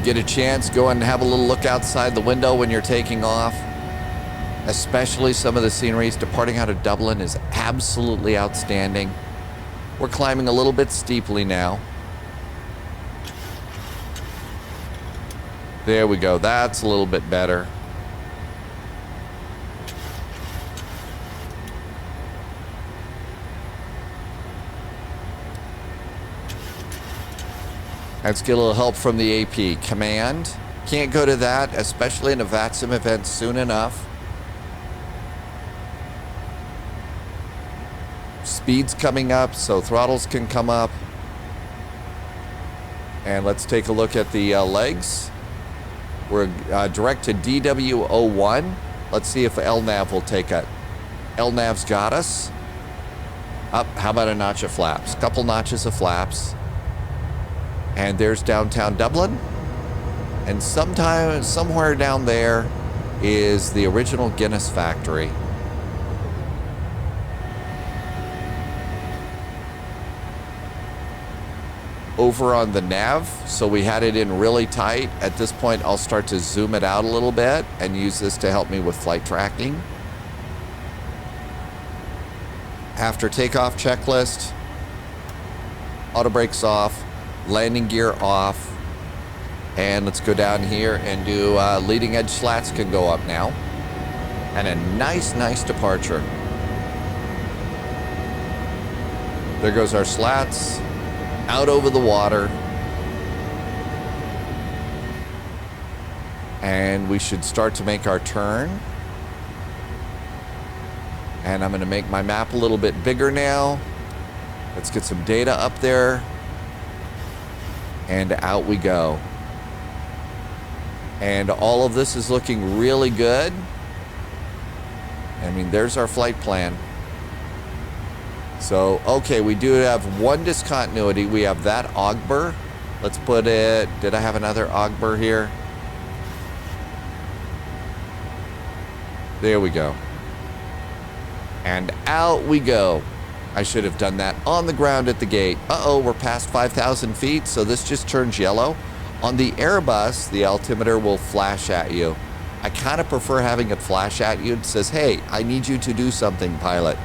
Get a chance, go and have a little look outside the window when you're taking off. Especially some of the sceneries departing out of Dublin is absolutely outstanding. We're climbing a little bit steeply now. There we go. That's a little bit better. Let's get a little help from the AP. Command. Can't go to that, especially in a VATSIM event soon enough. Speed's coming up, so throttles can come up. And let's take a look at the legs. We're direct to DW01. Let's see if LNAV will take it. LNAV's got us. Up. How about a notch of flaps? Couple notches of flaps. And there's downtown Dublin. And somewhere down there is the original Guinness factory. Over on the nav, so we had it in really tight. At this point, I'll start to zoom it out a little bit and use this to help me with flight tracking. After takeoff checklist, auto brakes off. Landing gear off. And let's go down here and do leading edge slats can go up now. And a nice departure. There goes our slats. Out over the water. And we should start to make our turn. And I'm going to make my map a little bit bigger now. Let's get some data up there. And out we go. And all of this is looking really good. I mean, there's our flight plan. So, okay, we do have one discontinuity. We have that Ogber. Let's put it... Did I have another Ogber here? There we go. And out we go. I should have done that on the ground at the gate. Uh-oh, we're past 5,000 feet, so this just turns yellow. On the Airbus, the altimeter will flash at you. I kind of prefer having it flash at you. It says, hey, I need you to do something, pilot.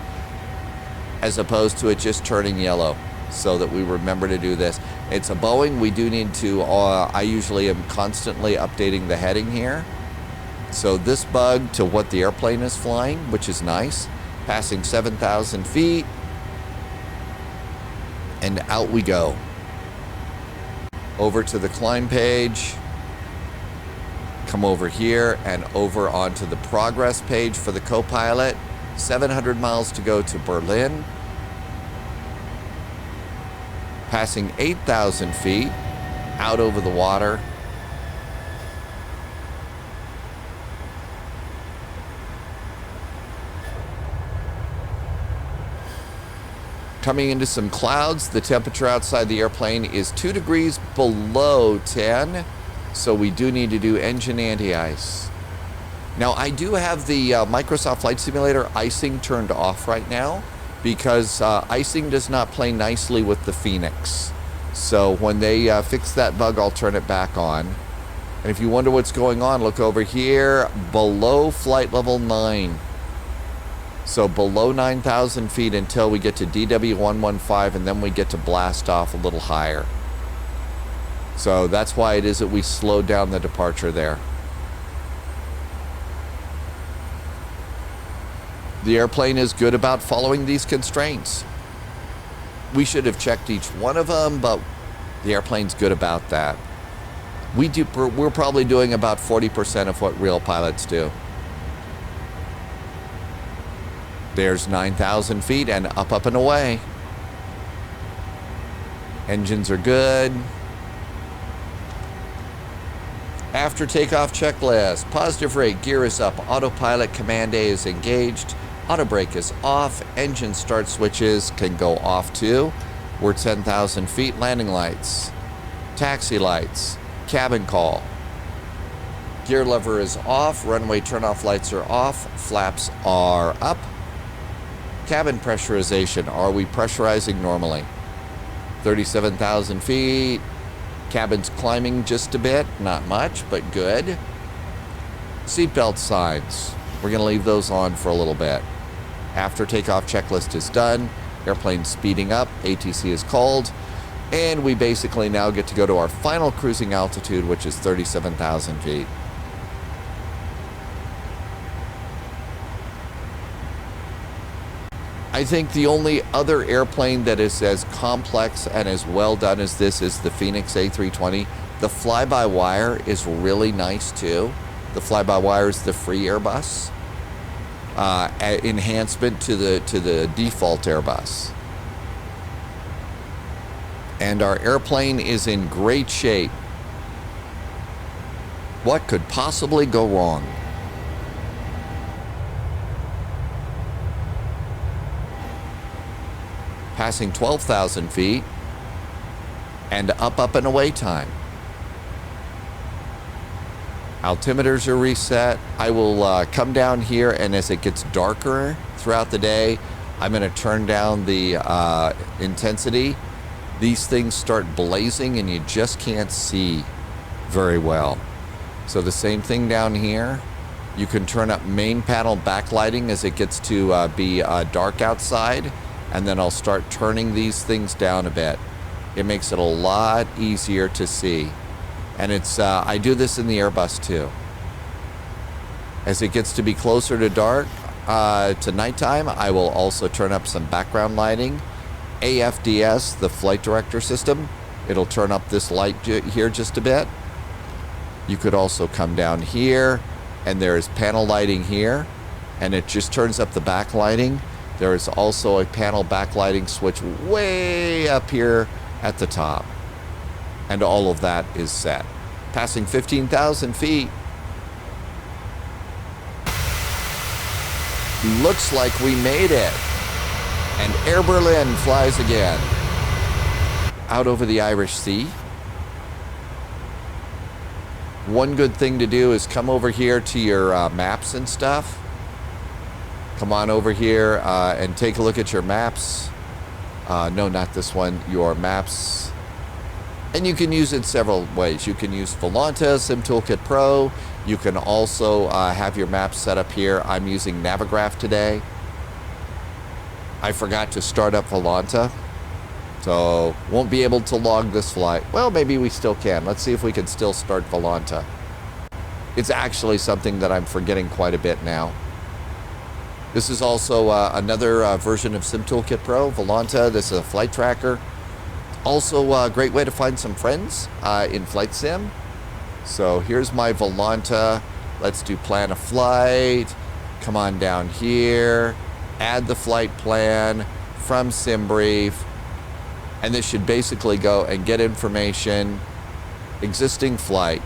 As opposed to it just turning yellow, so that we remember to do this. It's a Boeing. We do need to, I usually am constantly updating the heading here. So this bug to what the airplane is flying, which is nice. Passing 7,000 feet. And out we go. Over to the climb page. Come over here and over onto the progress page for the co-pilot. 700 miles to go to Berlin. Passing 8,000 feet. Out over the water. Coming into some clouds. The temperature outside the airplane is 2 degrees below 10. So we do need to do engine anti-ice. Now, I do have the Microsoft Flight Simulator icing turned off right now because icing does not play nicely with the Phoenix. So when they fix that bug, I'll turn it back on. And if you wonder what's going on, look over here below flight level 9. So below 9,000 feet until we get to DW115, and then we get to blast off a little higher. So that's why it is that we slowed down the departure there. The airplane is good about following these constraints. We should have checked each one of them, but the airplane's good about that. We're probably doing about 40% of what real pilots do. There's 9,000 feet and up and away. Engines are good. After takeoff checklist. Positive rate, gear is up. Autopilot command A is engaged. Auto brake is off. Engine start switches can go off too. We're 10,000 feet. Landing lights. Taxi lights. Cabin call. Gear lever is off. Runway turnoff lights are off. Flaps are up. Cabin pressurization. Are we pressurizing normally? 37,000 feet. Cabin's climbing just a bit. Not much, but good. Seatbelt signs. We're going to leave those on for a little bit. After takeoff checklist is done, airplane speeding up, ATC is called, and we basically now get to go to our final cruising altitude, which is 37,000 feet. I think the only other airplane that is as complex and as well done as this is the Phoenix A320. The fly-by-wire is really nice too. The fly-by-wire is the free Airbus. Enhancement to the default Airbus. And our airplane is in great shape. What could possibly go wrong? Passing 12,000 feet and up and away time. Altimeters are reset. I will come down here, and as it gets darker throughout the day, I'm going to turn down the intensity. These things start blazing and you just can't see very well. So the same thing down here. You can turn up main panel backlighting as it gets to be dark outside. And then I'll start turning these things down a bit. It makes it a lot easier to see. And it's I do this in the Airbus too. As it gets to be closer to dark, to nighttime, I will also turn up some background lighting. AFDS, the flight director system, it'll turn up this light here just a bit. You could also come down here, and there's panel lighting here, and it just turns up the backlighting. There is also a panel backlighting switch way up here at the top. And all of that is set. Passing 15,000 feet. Looks like we made it. And Air Berlin flies again. Out over the Irish Sea. One good thing to do is come over here to your maps and stuff. Come on over here and take a look at your maps. No, not this one. Your maps. And you can use it several ways. You can use Volanta, SimToolkit Pro. You can also have your maps set up here. I'm using Navigraph today. I forgot to start up Volanta, so won't be able to log this flight. Well, maybe we still can. Let's see if we can still start Volanta. It's actually something that I'm forgetting quite a bit now. This is also another version of SimToolkit Pro, Volanta. This is a flight tracker. Also a great way to find some friends in Flight Sim. So here's my Volanta. Let's do plan a flight. Come on down here. Add the flight plan from SimBrief. And this should basically go and get information. Existing flight.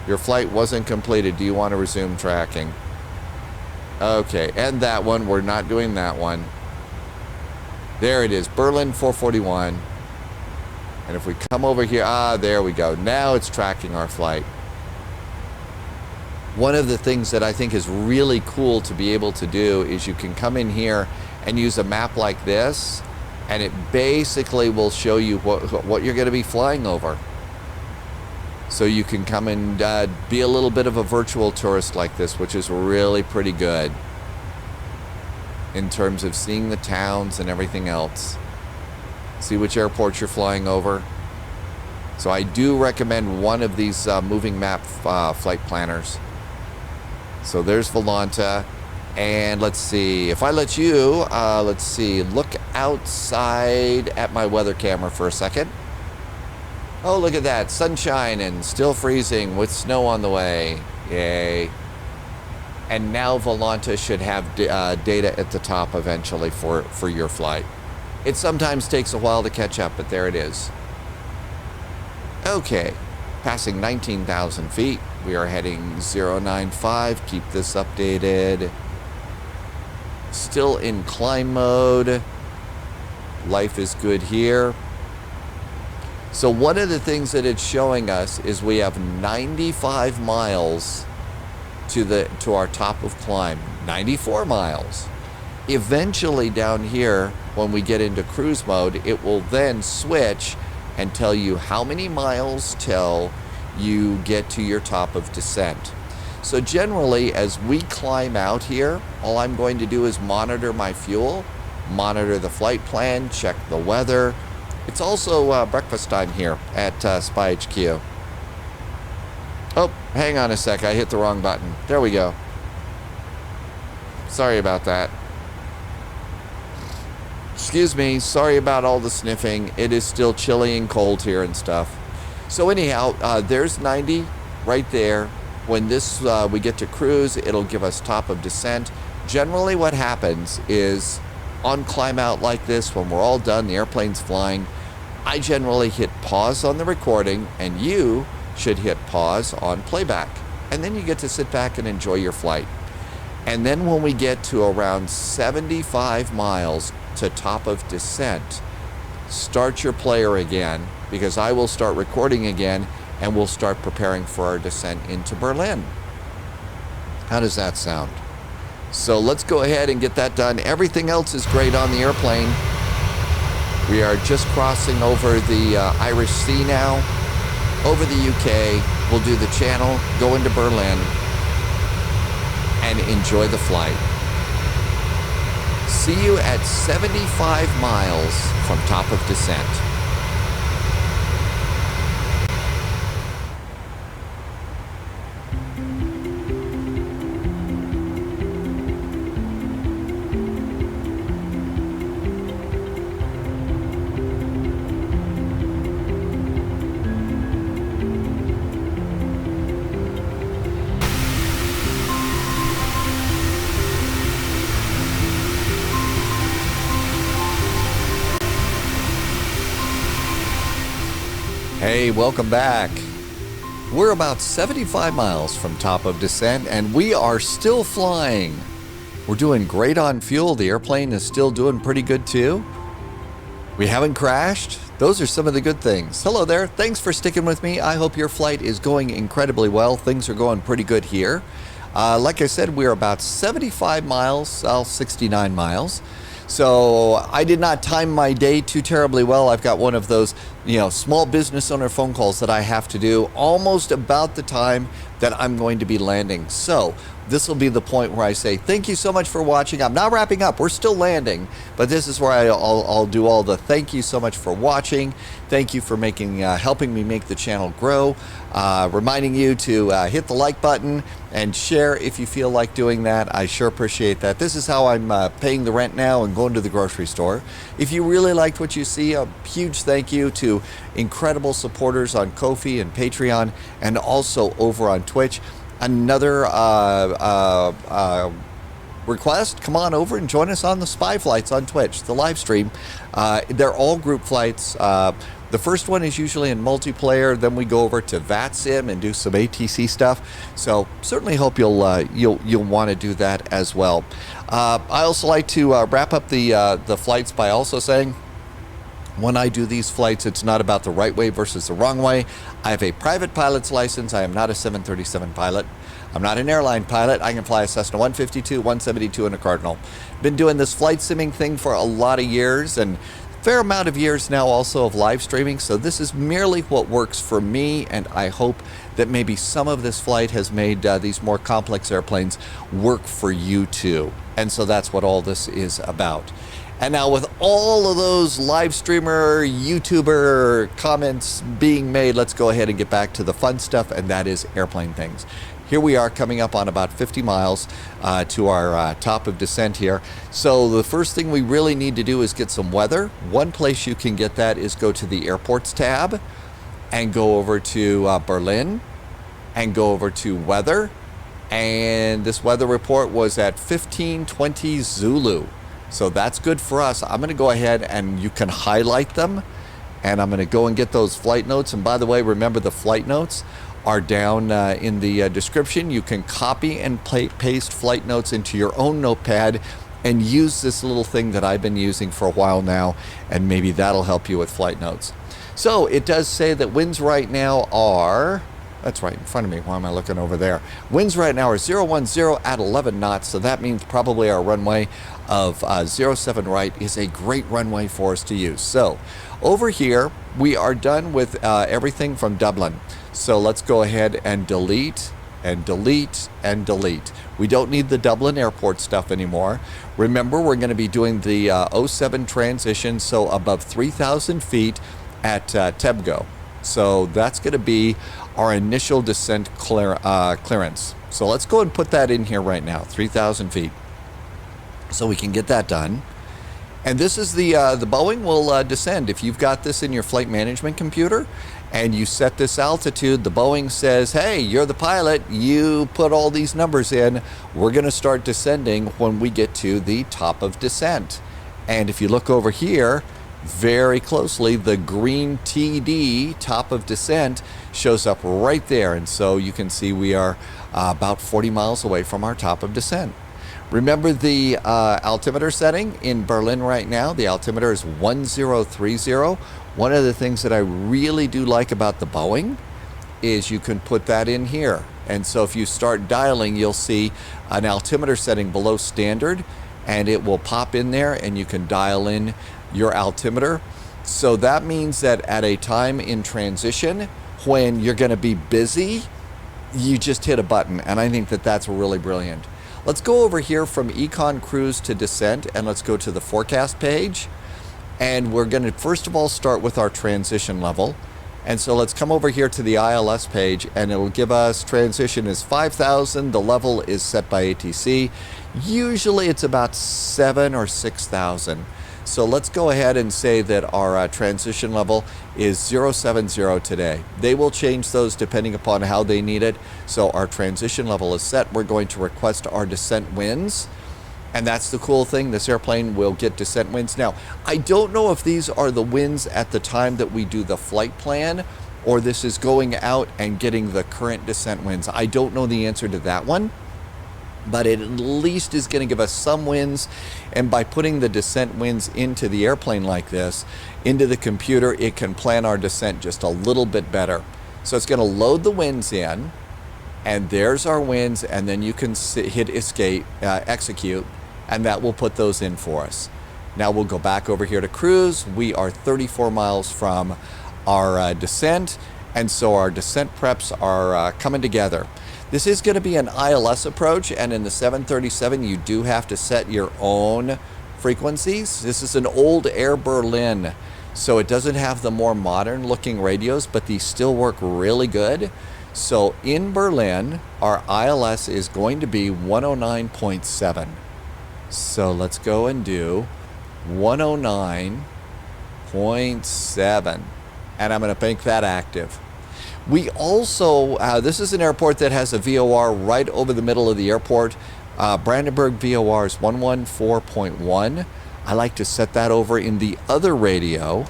Your flight wasn't completed. Do you want to resume tracking? Okay, and that one. We're not doing that one. There it is, Berlin 441. And if we come over here, there we go. Now it's tracking our flight. One of the things that I think is really cool to be able to do is you can come in here and use a map like this, and it basically will show you what you're going to be flying over. So you can come and be a little bit of a virtual tourist like this, which is really pretty good in terms of seeing the towns and everything else. See which airports you're flying over. So I do recommend one of these moving map flight planners. So there's Volanta. And let's see, if I let you, let's see, look outside at my weather camera for a second. Oh, look at that, sunshine and still freezing with snow on the way. Yay. And now Volanta should have data at the top eventually for your flight. It sometimes takes a while to catch up, but there it is. Okay, passing 19,000 feet. We are heading 095. Keep this updated. Still in climb mode. Life is good here. So one of the things that it's showing us is we have 95 miles to our top of climb. 94 miles. Eventually down here, when we get into cruise mode, it will then switch and tell you how many miles till you get to your top of descent. So generally, as we climb out here, all I'm going to do is monitor my fuel, monitor the flight plan, check the weather. It's also breakfast time here at Spy HQ. Oh, hang on a sec. I hit the wrong button. There we go. Sorry about that. Excuse me. Sorry about all the sniffing. It is still chilly and cold here and stuff. So anyhow, there's 90 right there. When this we get to cruise, it'll give us top of descent. Generally what happens is on climb out like this, when we're all done, the airplane's flying, I generally hit pause on the recording, and you should hit pause on playback. And then you get to sit back and enjoy your flight. And then when we get to around 75 miles to top of descent, start your player again, because I will start recording again, and we'll start preparing for our descent into Berlin. How does that sound? So let's go ahead and get that done. Everything else is great on the airplane. We are just crossing over the Irish Sea now, over the UK. We'll do the channel, go into Berlin, and enjoy the flight. See you at 75 miles from top of descent. Hey, welcome back. We're about 75 miles from top of descent, and we are still flying. We're doing great on fuel. The airplane is still doing pretty good too. We haven't crashed. Those are some of the good things. Hello there. Thanks for sticking with me. I hope your flight is going incredibly well. Things are going pretty good here. Like I said, we're about 75 miles, 69 miles. So I did not time my day too terribly well. I've got one of those, small business owner phone calls that I have to do almost about the time that I'm going to be landing. So this will be the point where I say, thank you so much for watching. I'm not wrapping up. We're still landing, but this is where I'll do all the thank you so much for watching. Thank you for helping me make the channel grow. Reminding you to hit the like button and share if you feel like doing that. I sure appreciate that. This is how I'm paying the rent now and going to the grocery store. If you really liked what you see, a huge thank you to incredible supporters on Ko-fi and Patreon, and also over on Twitch. Another request, come on over and join us on the spy flights on Twitch, the live stream. They're all group flights. The first one is usually in multiplayer, then we go over to VATSIM and do some ATC stuff. So certainly hope you'll want to do that as well. I also like to wrap up the flights by also saying, when I do these flights, it's not about the right way versus the wrong way. I have a private pilot's license. I am not a 737 pilot. I'm not an airline pilot. I can fly a Cessna 152, 172, and a Cardinal. Been doing this flight simming thing for a lot of years, and a fair amount of years now also of live streaming. So this is merely what works for me, and I hope that maybe some of this flight has made these more complex airplanes work for you too. And so that's what all this is about. And now with all of those live streamer, YouTuber comments being made, let's go ahead and get back to the fun stuff, and that is airplane things. Here we are coming up on about 50 miles to our top of descent here. So the first thing we really need to do is get some weather. One place you can get that is go to the airports tab and go over to Berlin and go over to weather. And this weather report was at 1520 Zulu. So that's good for us. I'm going to go ahead and you can highlight them, and I'm going to go and get those flight notes. And by the way, remember the flight notes are down in the description. You can copy and paste flight notes into your own notepad and use this little thing that I've been using for a while now, and maybe that'll help you with flight notes. So it does say that winds right now are, that's right in front of me. Why am I looking over there? Winds right now are 010 at 11 knots. So that means probably our runway of 07 right is a great runway for us to use. So over here, we are done with everything from Dublin. So let's go ahead and delete and delete and delete. We don't need the Dublin airport stuff anymore. Remember, we're going to be doing the 07 transition, so above 3,000 feet at Tebgo. So that's going to be our initial descent clearance. So let's go and put that in here right now, 3,000 feet. So we can get that done. And this is the Boeing will descend. If you've got this in your flight management computer and you set this altitude, the Boeing says, hey, you're the pilot, you put all these numbers in, we're going to start descending when we get to the top of descent. And if you look over here very closely, the green TD, top of descent, shows up right there. And so you can see we are about 40 miles away from our top of descent. Remember the altimeter setting in Berlin right now? The altimeter is 1030. One of the things that I really do like about the Boeing is you can put that in here. And so if you start dialing, you'll see an altimeter setting below standard, and it will pop in there and you can dial in your altimeter. So that means that at a time in transition when you're going to be busy, you just hit a button. And I think that that's really brilliant. Let's go over here from Econ Cruise to Descent, and let's go to the forecast page. And we're going to first of all start with our transition level. And so let's come over here to the ILS page, and it'll give us transition is 5,000. The level is set by ATC. Usually it's about 7 or 6,000. So let's go ahead and say that our transition level is 070 today. They will change those depending upon how they need it. So our transition level is set. We're going to request our descent winds. And that's the cool thing. This airplane will get descent winds. Now, I don't know if these are the winds at the time that we do the flight plan, or this is going out and getting the current descent winds. I don't know the answer to that one, but it at least is going to give us some winds. And by putting the descent winds into the airplane like this, into the computer, it can plan our descent just a little bit better. So it's going to load the winds in, and there's our winds, and then you can hit escape, execute, and that will put those in for us. Now we'll go back over here to cruise. We are 34 miles from our descent, and so our descent preps are coming together. This is going to be an ILS approach, and in the 737 you do have to set your own frequencies. This is an old Air Berlin, so it doesn't have the more modern looking radios, but these still work really good. So in Berlin, our ILS is going to be 109.7. So let's go and do 109.7, and I'm going to make that active. We also, this is an airport that has a VOR right over the middle of the airport. Brandenburg VOR is 114.1. I like to set that over in the other radio.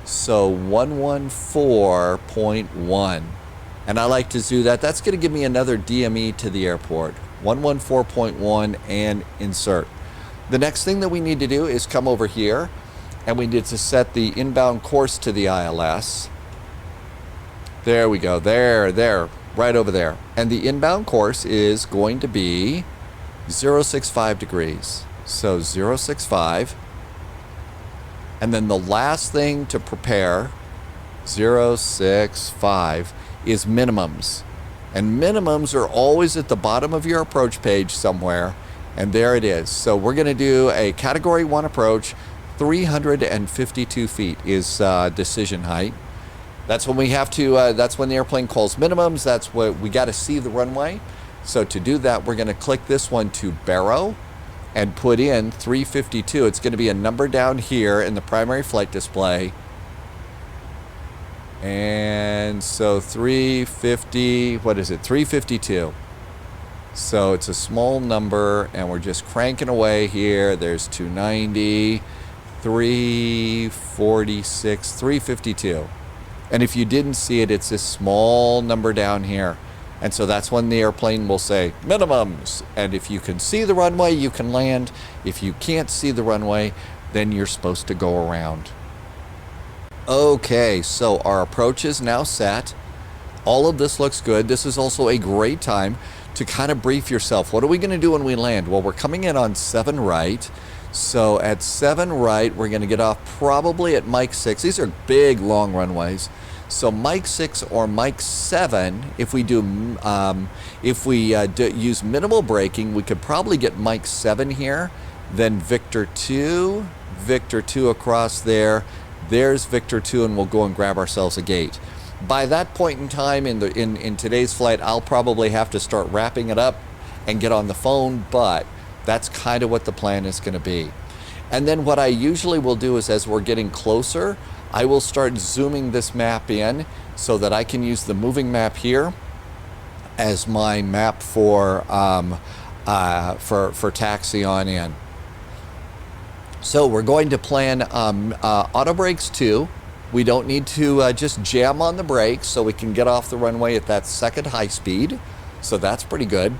So 114.1. And I like to do that. That's going to give me another DME to the airport. 114.1 and insert. The next thing that we need to do is come over here, and we need to set the inbound course to the ILS. There we go, there, right over there. And the inbound course is going to be 065 degrees. So 065. And then the last thing to prepare, 065, is minimums. And minimums are always at the bottom of your approach page somewhere. And there it is. So we're going to do a Category 1 approach. 352 feet is decision height. That's when we have to, that's when the airplane calls minimums. That's what we got to see the runway. So to do that, we're going to click this one to Barrow and put in 352. It's going to be a number down here in the primary flight display. And so 350, what is it? 352. So it's a small number, and we're just cranking away here. There's 290, 346, 352. And if you didn't see it, it's this small number down here. And so that's when the airplane will say minimums. And if you can see the runway, you can land. If you can't see the runway, then you're supposed to go around. Okay, so our approach is now set. All of this looks good. This is also a great time to kind of brief yourself. What are we going to do when we land? Well, we're coming in on 7 right. So at 7 right, we're going to get off probably at Mike 6. These are big, long runways. So Mike 6 or Mike 7, if we do, use minimal braking, we could probably get Mike 7 here. Then Victor 2 across there. There's Victor 2, and we'll go and grab ourselves a gate. By that point in time in today's flight, I'll probably have to start wrapping it up and get on the phone, but that's kind of what the plan is going to be. And then what I usually will do is, as we're getting closer, I will start zooming this map in so that I can use the moving map here as my map for taxi on in. So we're going to plan auto brakes too. We don't need to just jam on the brakes, so we can get off the runway at that second high speed. So that's pretty good.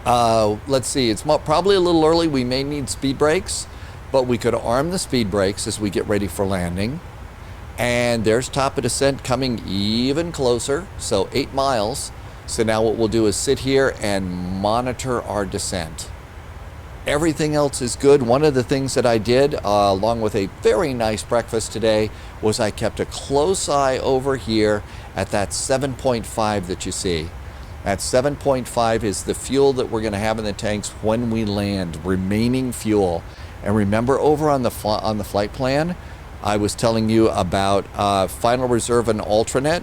Let's see, it's probably a little early. We may need speed brakes, but we could arm the speed brakes as we get ready for landing. And there's top of descent coming even closer, so 8 miles. So now what we'll do is sit here and monitor our descent. Everything else is good. One of the things that I did, along with a very nice breakfast today, was I kept a close eye over here at that 7.5 that you see. That 7.5 is the fuel that we're going to have in the tanks when we land, remaining fuel. And remember, over on the flight plan, I was telling you about final reserve and alternate.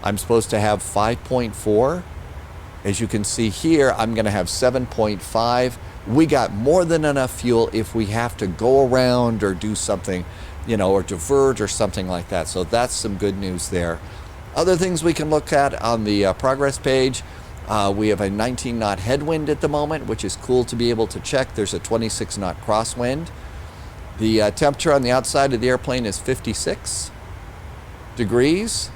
I'm supposed to have 5.4. As you can see here, I'm going to have 7.5. We got more than enough fuel if we have to go around or do something, or divert or something like that. So that's some good news there. Other things we can look at on the progress page. We have a 19 knot headwind at the moment, which is cool to be able to check. There's a 26 knot crosswind. The temperature on the outside of the airplane is 56 degrees.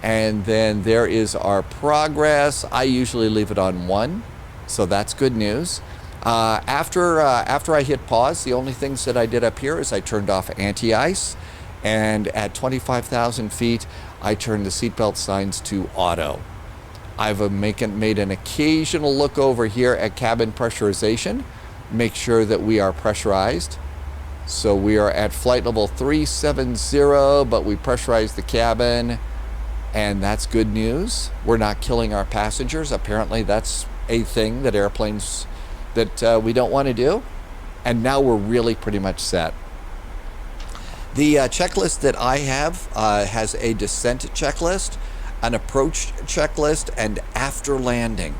And then there is our progress. I usually leave it on 1, so that's good news. After I hit pause, the only things that I did up here is I turned off anti-ice, and at 25,000 feet, I turned the seatbelt signs to auto. I've made an occasional look over here at cabin pressurization, make sure that we are pressurized. So we are at flight level 370, but we pressurized the cabin, and that's good news. We're not killing our passengers. Apparently that's a thing that airplanes that we don't want to do. And now we're really pretty much set. The checklist that I have has a descent checklist, an approach checklist, and after landing.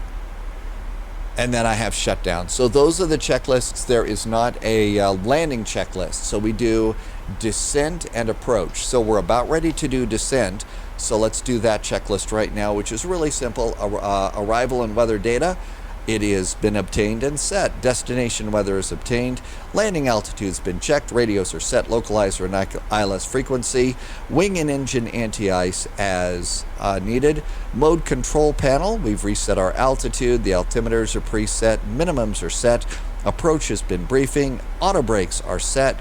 And then I have shutdown. So those are the checklists. There is not a landing checklist. So we do descent and approach. So we're about ready to do descent. So let's do that checklist right now, which is really simple. Arrival and weather data. It has been obtained and set. Destination weather is obtained. Landing altitude has been checked. Radios are set. Localizer and ILS frequency. Wing and engine anti-ice as needed. Mode control panel. We've reset our altitude. The altimeters are preset. Minimums are set. Approach has been briefing. Auto brakes are set.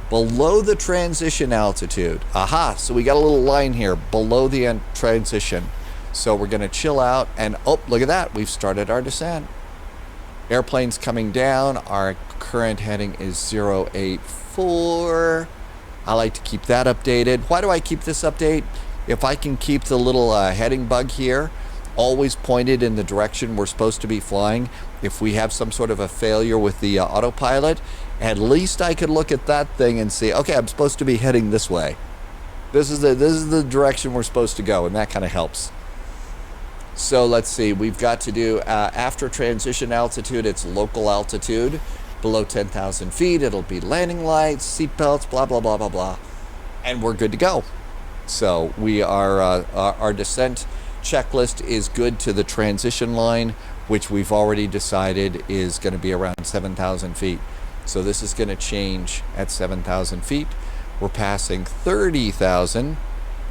Below the transition altitude. Aha, so we got a little line here below the transition. So we're going to chill out, and oh, look at that. We've started our descent. Airplane's coming down. Our current heading is 084. I like to keep that updated. Why do I keep this update? If I can keep the little heading bug here always pointed in the direction we're supposed to be flying, if we have some sort of a failure with the autopilot, at least I could look at that thing and see, okay, I'm supposed to be heading this way. This is the direction we're supposed to go, and that kind of helps. So let's see, we've got to do after transition altitude, it's local altitude. Below 10,000 feet, it'll be landing lights, seat belts, blah, blah, blah, blah, blah. And we're good to go. So we are, our descent checklist is good to the transition line, which we've already decided is going to be around 7,000 feet. So this is going to change at 7,000 feet. We're passing 30,000.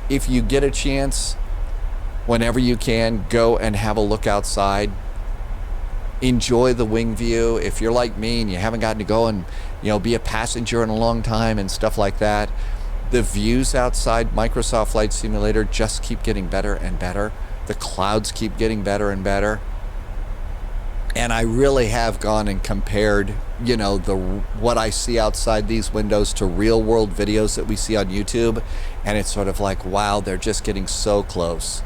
If you get a chance, whenever you can, go and have a look outside. Enjoy the wing view. If you're like me and you haven't gotten to go and be a passenger in a long time and stuff like that, the views outside Microsoft Flight Simulator just keep getting better and better. The clouds keep getting better and better. And I really have gone and compared, what I see outside these windows to real world videos that we see on YouTube. And it's sort of like, wow, they're just getting so close.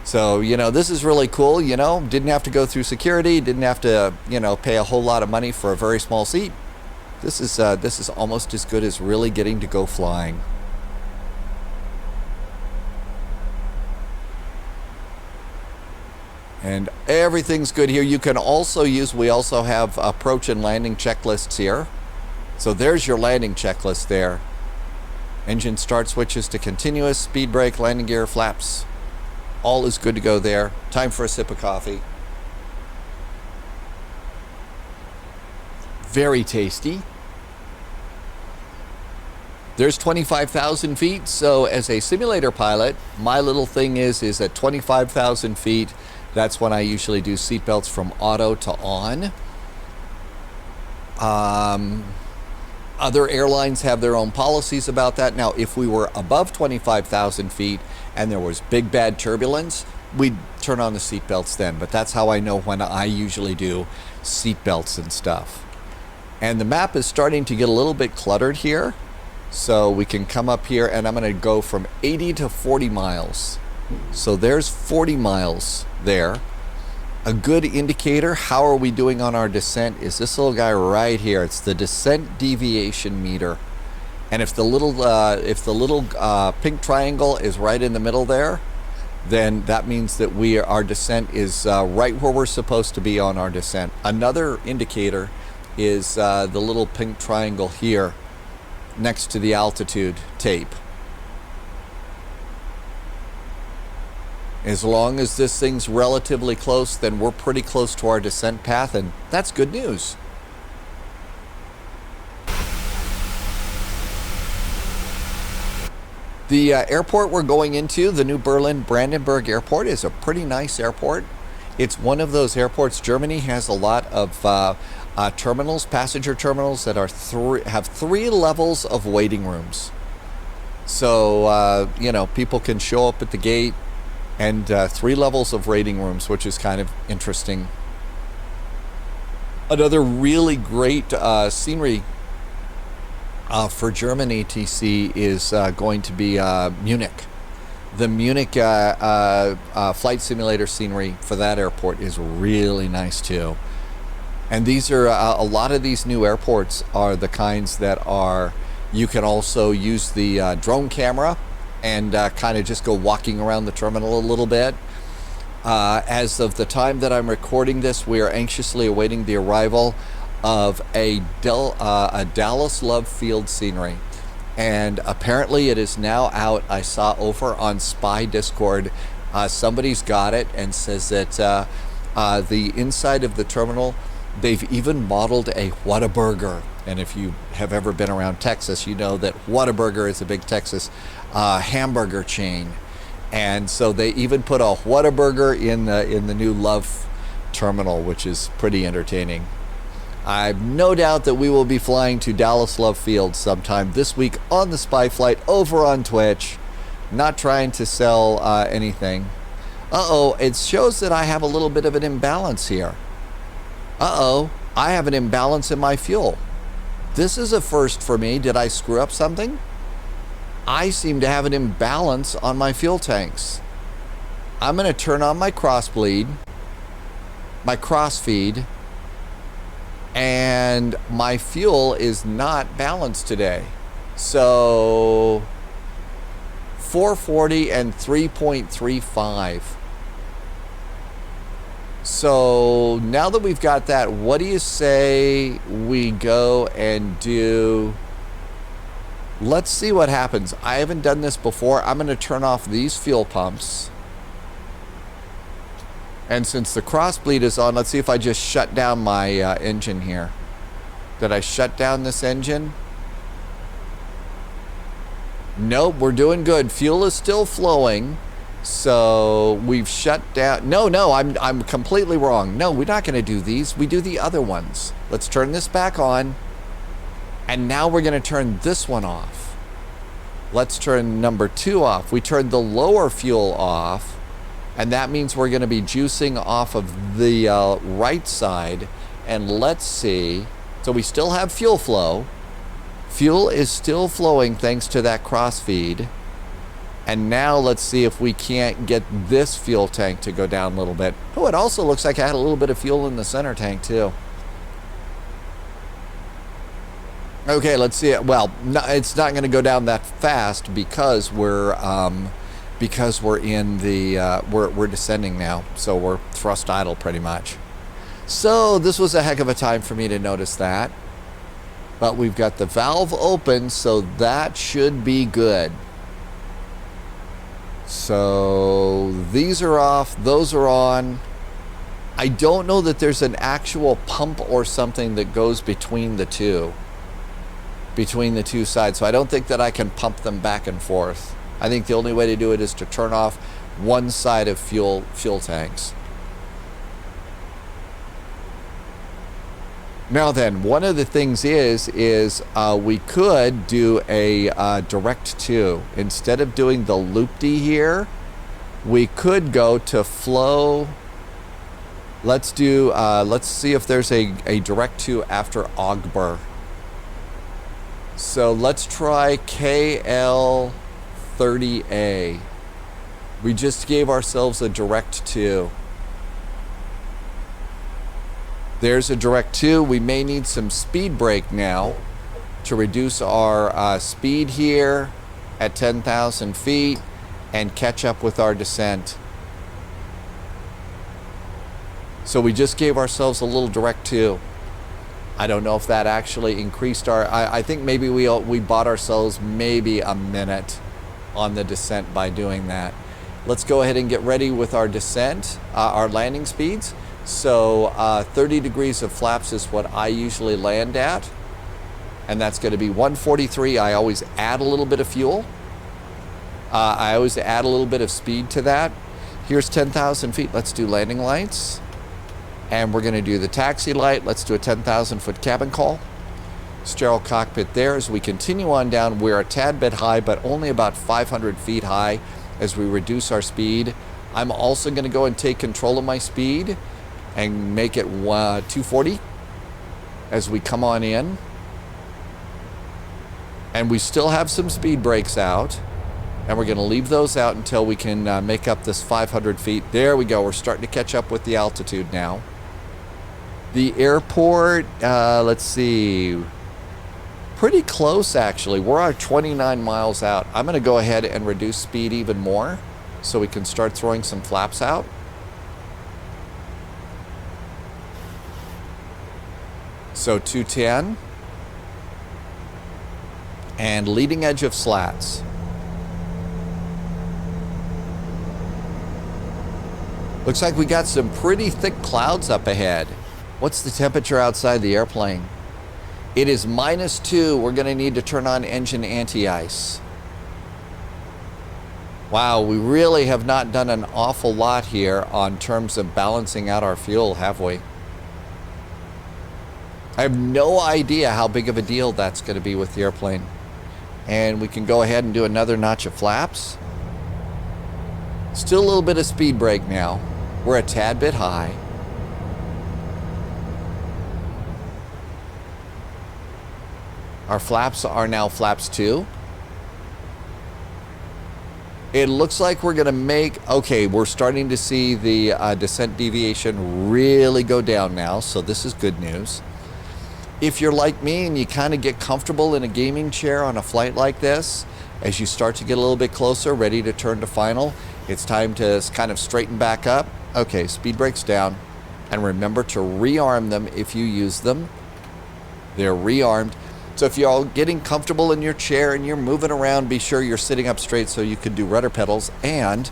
So, this is really cool, didn't have to go through security, didn't have to, pay a whole lot of money for a very small seat. This is almost as good as really getting to go flying. And everything's good here. You can also we also have approach and landing checklists here. So there's your landing checklist there. Engine start switches to continuous, speed brake, landing gear, flaps. All is good to go there. Time for a sip of coffee. Very tasty. There's 25,000 feet. So as a simulator pilot, my little thing is at 25,000 feet, that's when I usually do seatbelts from auto to on. Other airlines have their own policies about that. Now, if we were above 25,000 feet and there was big bad turbulence, we'd turn on the seatbelts then. But that's how I know when I usually do seatbelts and stuff. And the map is starting to get a little bit cluttered here. So we can come up here, and I'm going to go from 80 to 40 miles. So there's 40 miles there. A good indicator, how are we doing on our descent, is this little guy right here. It's the descent deviation meter. And if the little pink triangle is right in the middle there, then that means that our descent is right where we're supposed to be on our descent. Another indicator is the little pink triangle here next to the altitude tape. As long as this thing's relatively close, then we're pretty close to our descent path, and that's good news. The airport we're going into, the new Berlin Brandenburg Airport, is a pretty nice airport. It's one of those airports. Germany has a lot of terminals, passenger terminals, that are have 3 levels of waiting rooms. So, you know, people can show up at the gate, and 3 levels of waiting rooms, which is kind of interesting. Another really great scenery for Germany to see is going to be Munich. The Munich flight simulator scenery for that airport is really nice too. And these are a lot of these new airports are the kinds that are, you can also use the drone camera and kind of just go walking around the terminal a little bit. As of the time that I'm recording this, we are anxiously awaiting the arrival of a Dallas Love Field scenery. And apparently it is now out. I saw over on Spy Discord, somebody's got it and says that the inside of the terminal, they've even modeled a Whataburger. And if you have ever been around Texas, you know that Whataburger is a big Texas hamburger chain. And so they even put a Whataburger in the new Love terminal, which is pretty entertaining. I've no doubt that we will be flying to Dallas Love Field sometime this week on the Spy Flight over on Twitch. Not trying to sell anything. Uh-oh, it shows that I have a little bit of an imbalance here. Uh-oh, I have an imbalance in my fuel. This is a first for me. Did I screw up something? I seem to have an imbalance on my fuel tanks. I'm going to turn on my crossfeed, and my fuel is not balanced today. So 440 and 3.35. So now that we've got that, what do you say we go and do? Let's see what happens. I haven't done this before. I'm going to turn off these fuel pumps. And since the crossbleed is on, let's see if I just shut down my engine here. Did I shut down this engine? Nope, we're doing good. Fuel is still flowing. So we've shut down. No, I'm completely wrong. No, we're not going to do these. We do the other ones. Let's turn this back on. And now we're going to turn this one off. Let's turn number 2 off. We turned the lower fuel off. And that means we're going to be juicing off of the right side. And let's see. So we still have fuel flow. Fuel is still flowing thanks to that crossfeed. And now let's see if we can't get this fuel tank to go down a little bit. Oh, it also looks like I had a little bit of fuel in the center tank too. Okay, let's see it. Well, no, it's not going to go down that fast because we're in the we're descending now, so we're thrust idle pretty much. So this was a heck of a time for me to notice that. But we've got the valve open, so that should be good. So these are off, those are on. I don't know that there's an actual pump or something that goes between the two sides. So I don't think that I can pump them back and forth. I think the only way to do it is to turn off one side of fuel tanks. Now then, one of the things is we could do a direct to. Instead of doing the loop-de here, we could go to flow. Let's see if there's a direct to after Augbur. So let's try KL30A. We just gave ourselves a direct to. There's a direct to. We may need some speed brake now to reduce our speed here at 10,000 feet and catch up with our descent. So we just gave ourselves a little direct to. I don't know if that actually increased our... I think maybe we bought ourselves maybe a minute on the descent by doing that. Let's go ahead and get ready with our descent, our landing speeds. So 30 degrees of flaps is what I usually land at. And that's going to be 143. I always add a little bit of fuel. I always add a little bit of speed to that. Here's 10,000 feet. Let's do landing lights. And we're going to do the taxi light. Let's do a 10,000 foot cabin call. Sterile cockpit there. As we continue on down, we're a tad bit high, but only about 500 feet high as we reduce our speed. I'm also going to go and take control of my speed and make it 240 as we come on in. And we still have some speed brakes out. And we're going to leave those out until we can make up this 500 feet. There we go. We're starting to catch up with the altitude now. The airport, let's see, pretty close actually. We're 29 miles out. I'm going to go ahead and reduce speed even more so we can start throwing some flaps out. So 210. And leading edge of slats. Looks like we got some pretty thick clouds up ahead. What's the temperature outside the airplane? It is -2. We're going to need to turn on engine anti-ice. Wow, we really have not done an awful lot here on terms of balancing out our fuel, have we? I have no idea how big of a deal that's going to be with the airplane. And we can go ahead and do another notch of flaps. Still a little bit of speed brake now. We're a tad bit high. Our flaps are now flaps 2. It looks like we're going to make, okay, we're starting to see the descent deviation really go down now, so this is good news. If you're like me and you kind of get comfortable in a gaming chair on a flight like this, as you start to get a little bit closer, ready to turn to final, it's time to kind of straighten back up. Okay, speed brakes down. And remember to rearm them if you use them. They're rearmed. So if you're all getting comfortable in your chair and you're moving around, be sure you're sitting up straight so you can do rudder pedals. And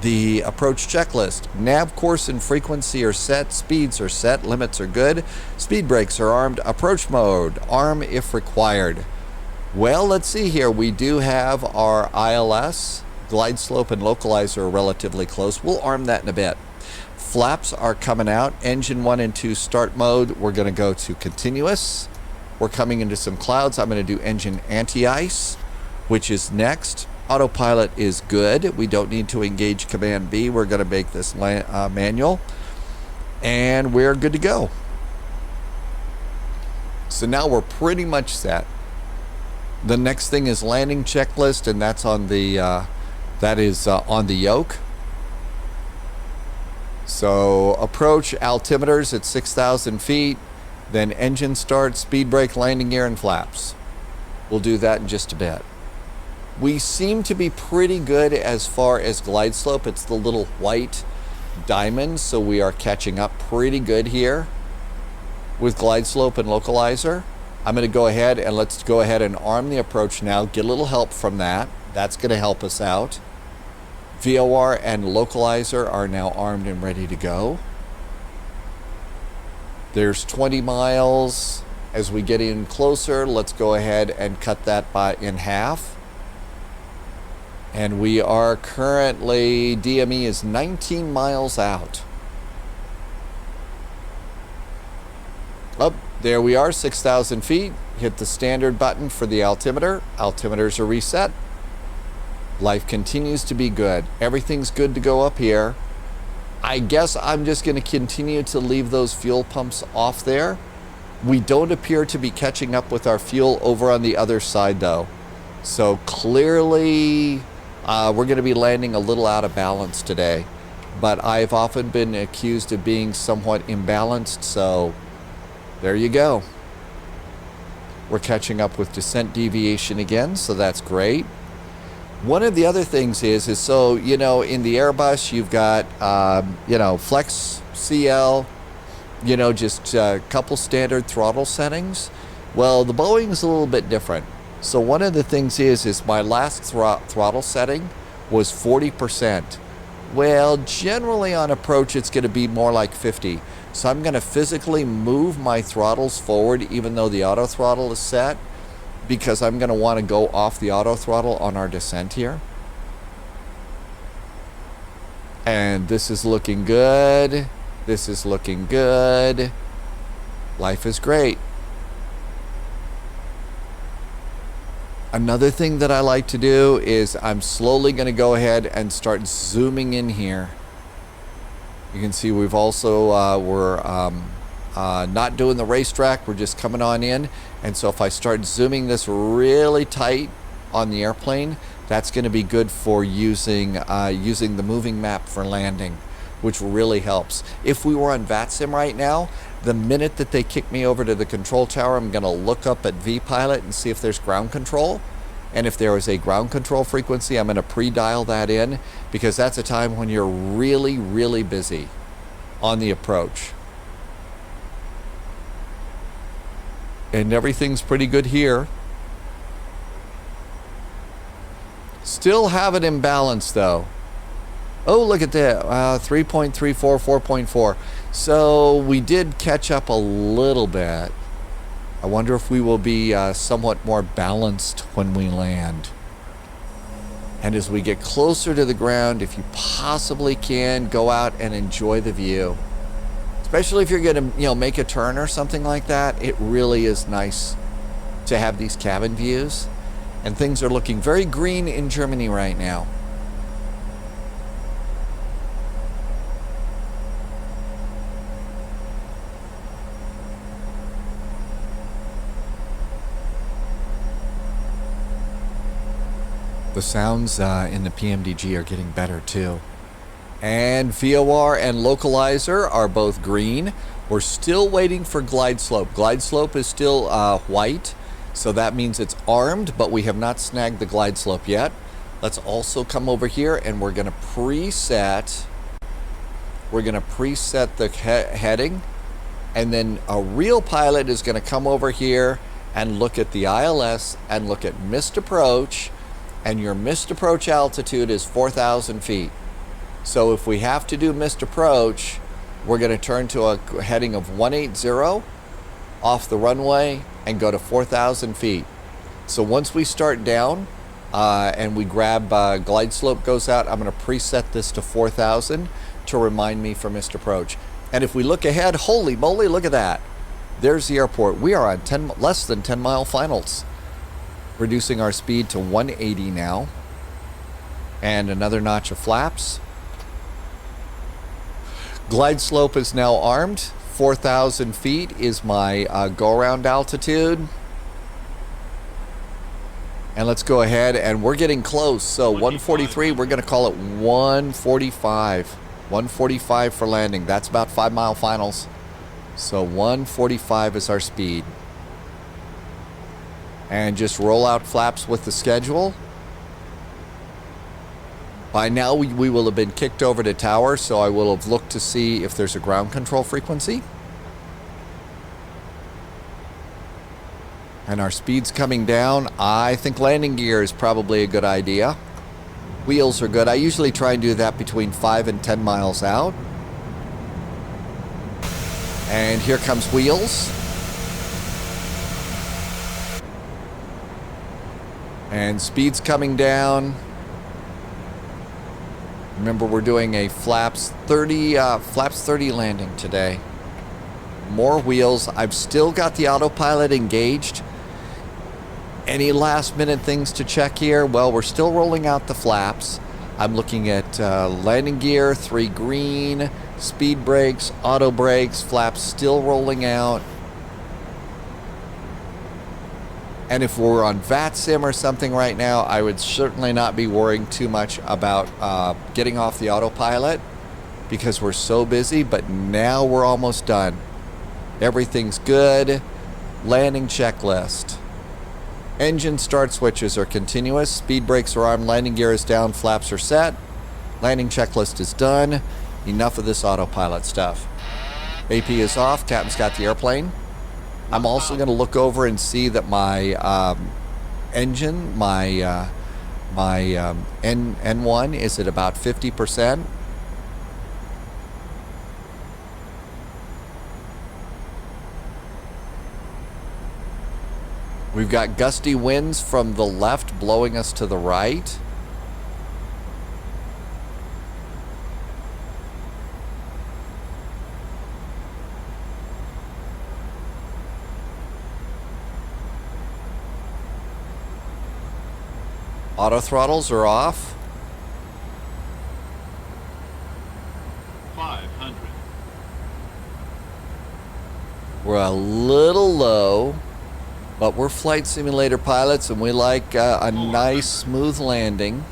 the approach checklist. Nav course and frequency are set. Speeds are set. Limits are good. Speed brakes are armed. Approach mode, arm if required. Well, let's see here. We do have our ILS. Glide slope and localizer are relatively close. We'll arm that in a bit. Flaps are coming out. Engine 1 and 2 start mode. We're going to go to continuous. We're coming into some clouds. I'm going to do engine anti-ice, which is next. Autopilot is good. We don't need to engage Command B. We're going to make this manual. And we're good to go. So now we're pretty much set. The next thing is landing checklist, and that's on the on the yoke. So approach altimeters at 6,000 feet, then engine start, speed brake, landing gear, and flaps. We'll do that in just a bit. We seem to be pretty good as far as glide slope. It's the little white diamond, so we are catching up pretty good here with glide slope and localizer. I'm going to go ahead and let's go ahead and arm the approach now. Get a little help from that. That's going to help us out. VOR and localizer are now armed and ready to go. There's 20 miles. As we get in closer, let's go ahead and cut that in half. And we are currently, DME is 19 miles out. Up, there we are, 6,000 feet. Hit the standard button for the altimeter. Altimeters are reset. Life continues to be good. Everything's good to go up here. I guess I'm just going to continue to leave those fuel pumps off there. We don't appear to be catching up with our fuel over on the other side though. So clearly we're going to be landing a little out of balance today. But I've often been accused of being somewhat imbalanced, so there you go. We're catching up with descent deviation again, so that's great. One of the other things is so, you know, in the Airbus, you've got, you know, flex CL, you know, just a couple standard throttle settings. Well, the Boeing's a little bit different. So one of the things is my last throttle setting was 40%. Well, generally on approach, it's going to be more like 50. So I'm going to physically move my throttles forward, even though the auto throttle is set, because I'm going to want to go off the auto throttle on our descent here. And this is looking good. This is looking good. Life is great. Another thing that I like to do is I'm slowly going to go ahead and start zooming in here. You can see we've also, we're not doing the racetrack. We're just coming on in. And so if I start zooming this really tight on the airplane, that's going to be good for using the moving map for landing, which really helps. If we were on VATSIM right now, the minute that they kick me over to the control tower, I'm going to look up at vPilot and see if there's ground control. And if there is a ground control frequency, I'm going to pre-dial that in, because that's a time when you're really, really busy on the approach. And everything's pretty good here. Still have it in balance though. Oh, look at that, 3.34, 4.4. So we did catch up a little bit. I wonder if we will be somewhat more balanced when we land. And as we get closer to the ground, if you possibly can, go out and enjoy the view. Especially if you're gonna, make a turn or something like that, it really is nice to have these cabin views. And things are looking very green in Germany right now. The sounds in the PMDG are getting better too. And VOR and localizer are both green. We're still waiting for glide slope. Glide slope is still white, so that means it's armed, but we have not snagged the glide slope yet. Let's also come over here and we're going to preset. We're going to preset the heading, and then a real pilot is going to come over here and look at the ILS and look at missed approach. And your missed approach altitude is 4,000 feet. So if we have to do missed approach, we're going to turn to a heading of 180 off the runway and go to 4,000 feet. So once we start down and we grab glide slope goes out, I'm going to preset this to 4,000 to remind me for missed approach. And if we look ahead, holy moly, look at that. There's the airport. We are on less than 10 mile finals. Reducing our speed to 180 now. And another notch of flaps. Glide slope is now armed. 4,000 feet is my go-around altitude. And let's go ahead, and we're getting close. So 143, we're going to call it 145. 145 for landing. That's about 5 mile finals. So 145 is our speed. And just roll out flaps with the schedule. By now we will have been kicked over to tower, so I will have looked to see if there's a ground control frequency. And our speed's coming down. I think landing gear is probably a good idea. Wheels are good. I usually try and do that between 5 and 10 miles out. And here comes wheels. And speed's coming down. Remember, we're doing a flaps 30 landing today. More wheels. I've still got the autopilot engaged. Any last minute things to check here? Well, we're still rolling out the flaps. I'm looking at landing gear, 3 green, speed brakes, auto brakes, flaps still rolling out. And if we're on VATSIM or something right now, I would certainly not be worrying too much about getting off the autopilot because we're so busy, but now we're almost done. Everything's good. Landing checklist. Engine start switches are continuous. Speed brakes are armed. Landing gear is down. Flaps are set. Landing checklist is done. Enough of this autopilot stuff. AP is off. Captain's got the airplane. I'm also going to look over and see that my engine, my N1 is at about 50%. We've got gusty winds from the left blowing us to the right. Auto throttles are off. 500. We're a little low, but we're flight simulator pilots and we like a nice smooth landing.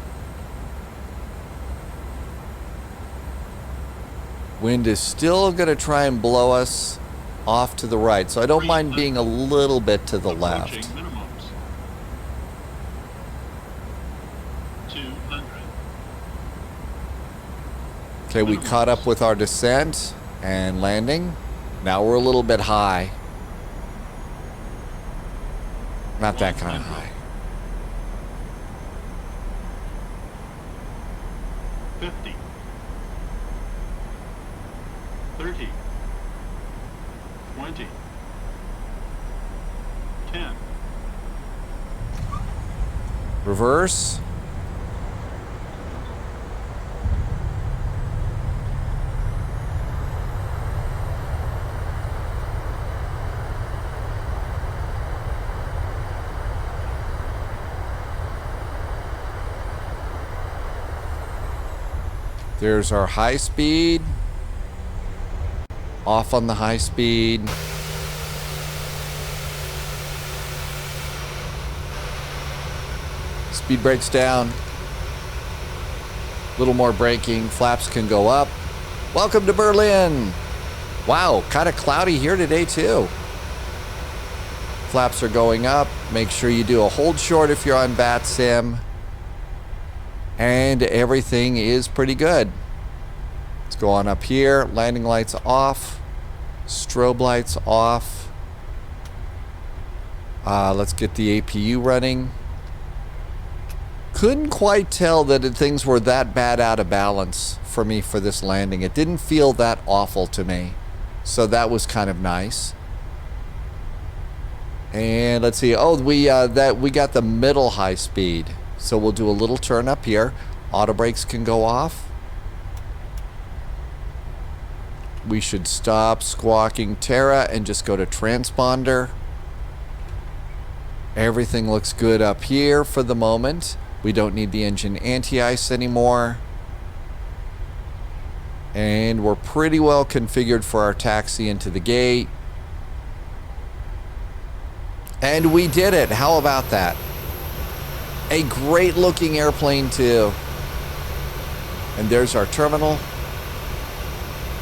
Wind is still going to try and blow us off to the right, so I don't mind being a little bit to the left. Minimums. 200. Okay, we caught up with our descent and landing. Now we're a little bit high. Not that kind of high. 50. 30. 20. 10. Reverse. There's our high speed. Off on the high speed. Speed brakes down. A little more braking. Flaps can go up. Welcome to Berlin. Wow, kind of cloudy here today too. Flaps are going up. Make sure you do a hold short if you're on Bat Sim. And everything is pretty good. Let's go on up here. Landing lights off. Strobe lights off. Let's get the APU running. Couldn't quite tell that things were that bad out of balance for me for this landing. It didn't feel that awful to me. So that was kind of nice. And let's see. Oh, we got the middle high speed. So we'll do a little turn up here. Auto brakes can go off. We should stop squawking Terra and just go to transponder. Everything looks good up here for the moment. We don't need the engine anti-ice anymore. And we're pretty well configured for our taxi into the gate. And we did it. How about that? A great looking airplane too. And there's our terminal.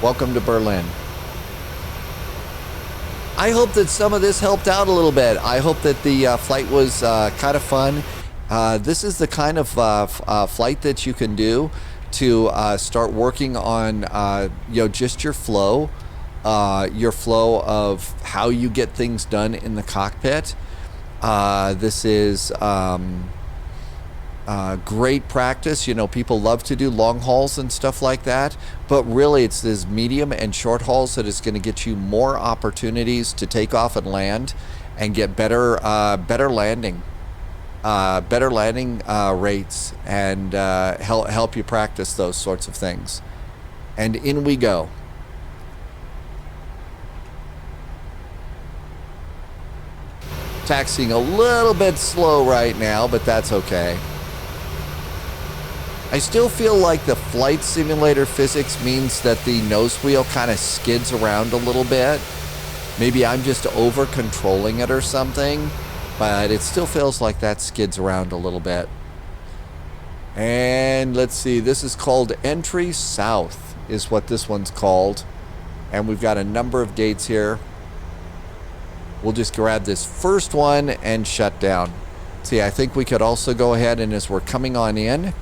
Welcome to Berlin. I hope that some of this helped out a little bit. I hope that the flight was kind of fun. This is the kind of flight that you can do to start working on just your flow of how you get things done in the cockpit. This is great practice. You know, people love to do long hauls and stuff like that, but really it's this medium and short hauls that is going to get you more opportunities to take off and land and get better landing rates and help you practice those sorts of things. And in we go. Taxiing a little bit slow right now, but that's okay. I still feel like the flight simulator physics means that the nose wheel kind of skids around a little bit. Maybe I'm just over controlling it or something, but it still feels like that skids around a little bit. And let's see, this is called Entry South is what this one's called. And we've got a number of gates here. We'll just grab this first one and shut down. See, I think we could also go ahead and as we're coming on in,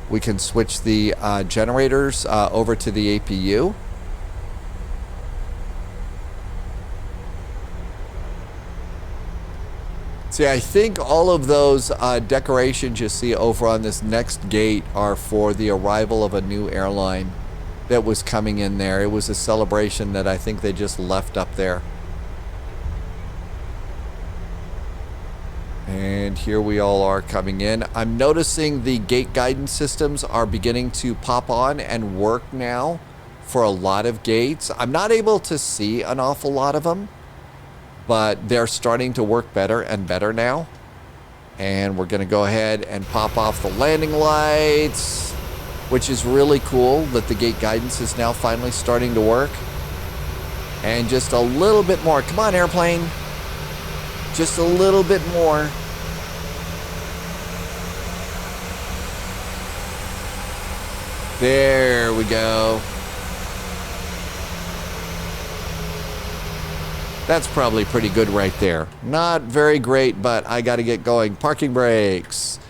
we can switch the generators over to the APU. See, I think all of those decorations you see over on this next gate are for the arrival of a new airline that was coming in there. It was a celebration that I think they just left up there. And here we all are coming in. I'm noticing the gate guidance systems are beginning to pop on and work now for a lot of gates. I'm not able to see an awful lot of them, but they're starting to work better and better now. And we're going to go ahead and pop off the landing lights, which is really cool that the gate guidance is now finally starting to work. And just a little bit more. Come on, airplane. Just a little bit more. There we go. That's probably pretty good right there. Not very great, but I got to get going. Parking brakes.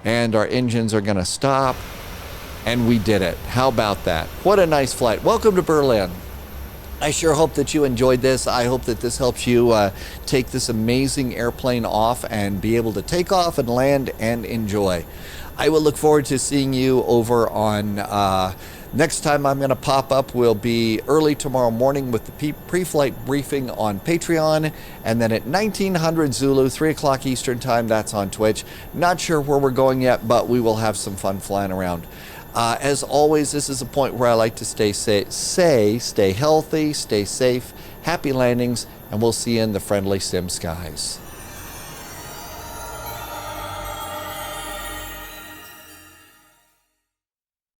And our engines are going to stop. And we did it. How about that? What a nice flight. Welcome to Berlin. I sure hope that you enjoyed this. I hope that this helps you take this amazing airplane off and be able to take off and land and enjoy. I will look forward to seeing you over on... next time I'm going to pop up will be early tomorrow morning with the pre-flight briefing on Patreon, and then at 1900 Zulu, 3 o'clock Eastern time, that's on Twitch. Not sure where we're going yet, but we will have some fun flying around. As always, this is a point where I like to stay healthy, stay safe, happy landings, and we'll see you in the friendly sim skies.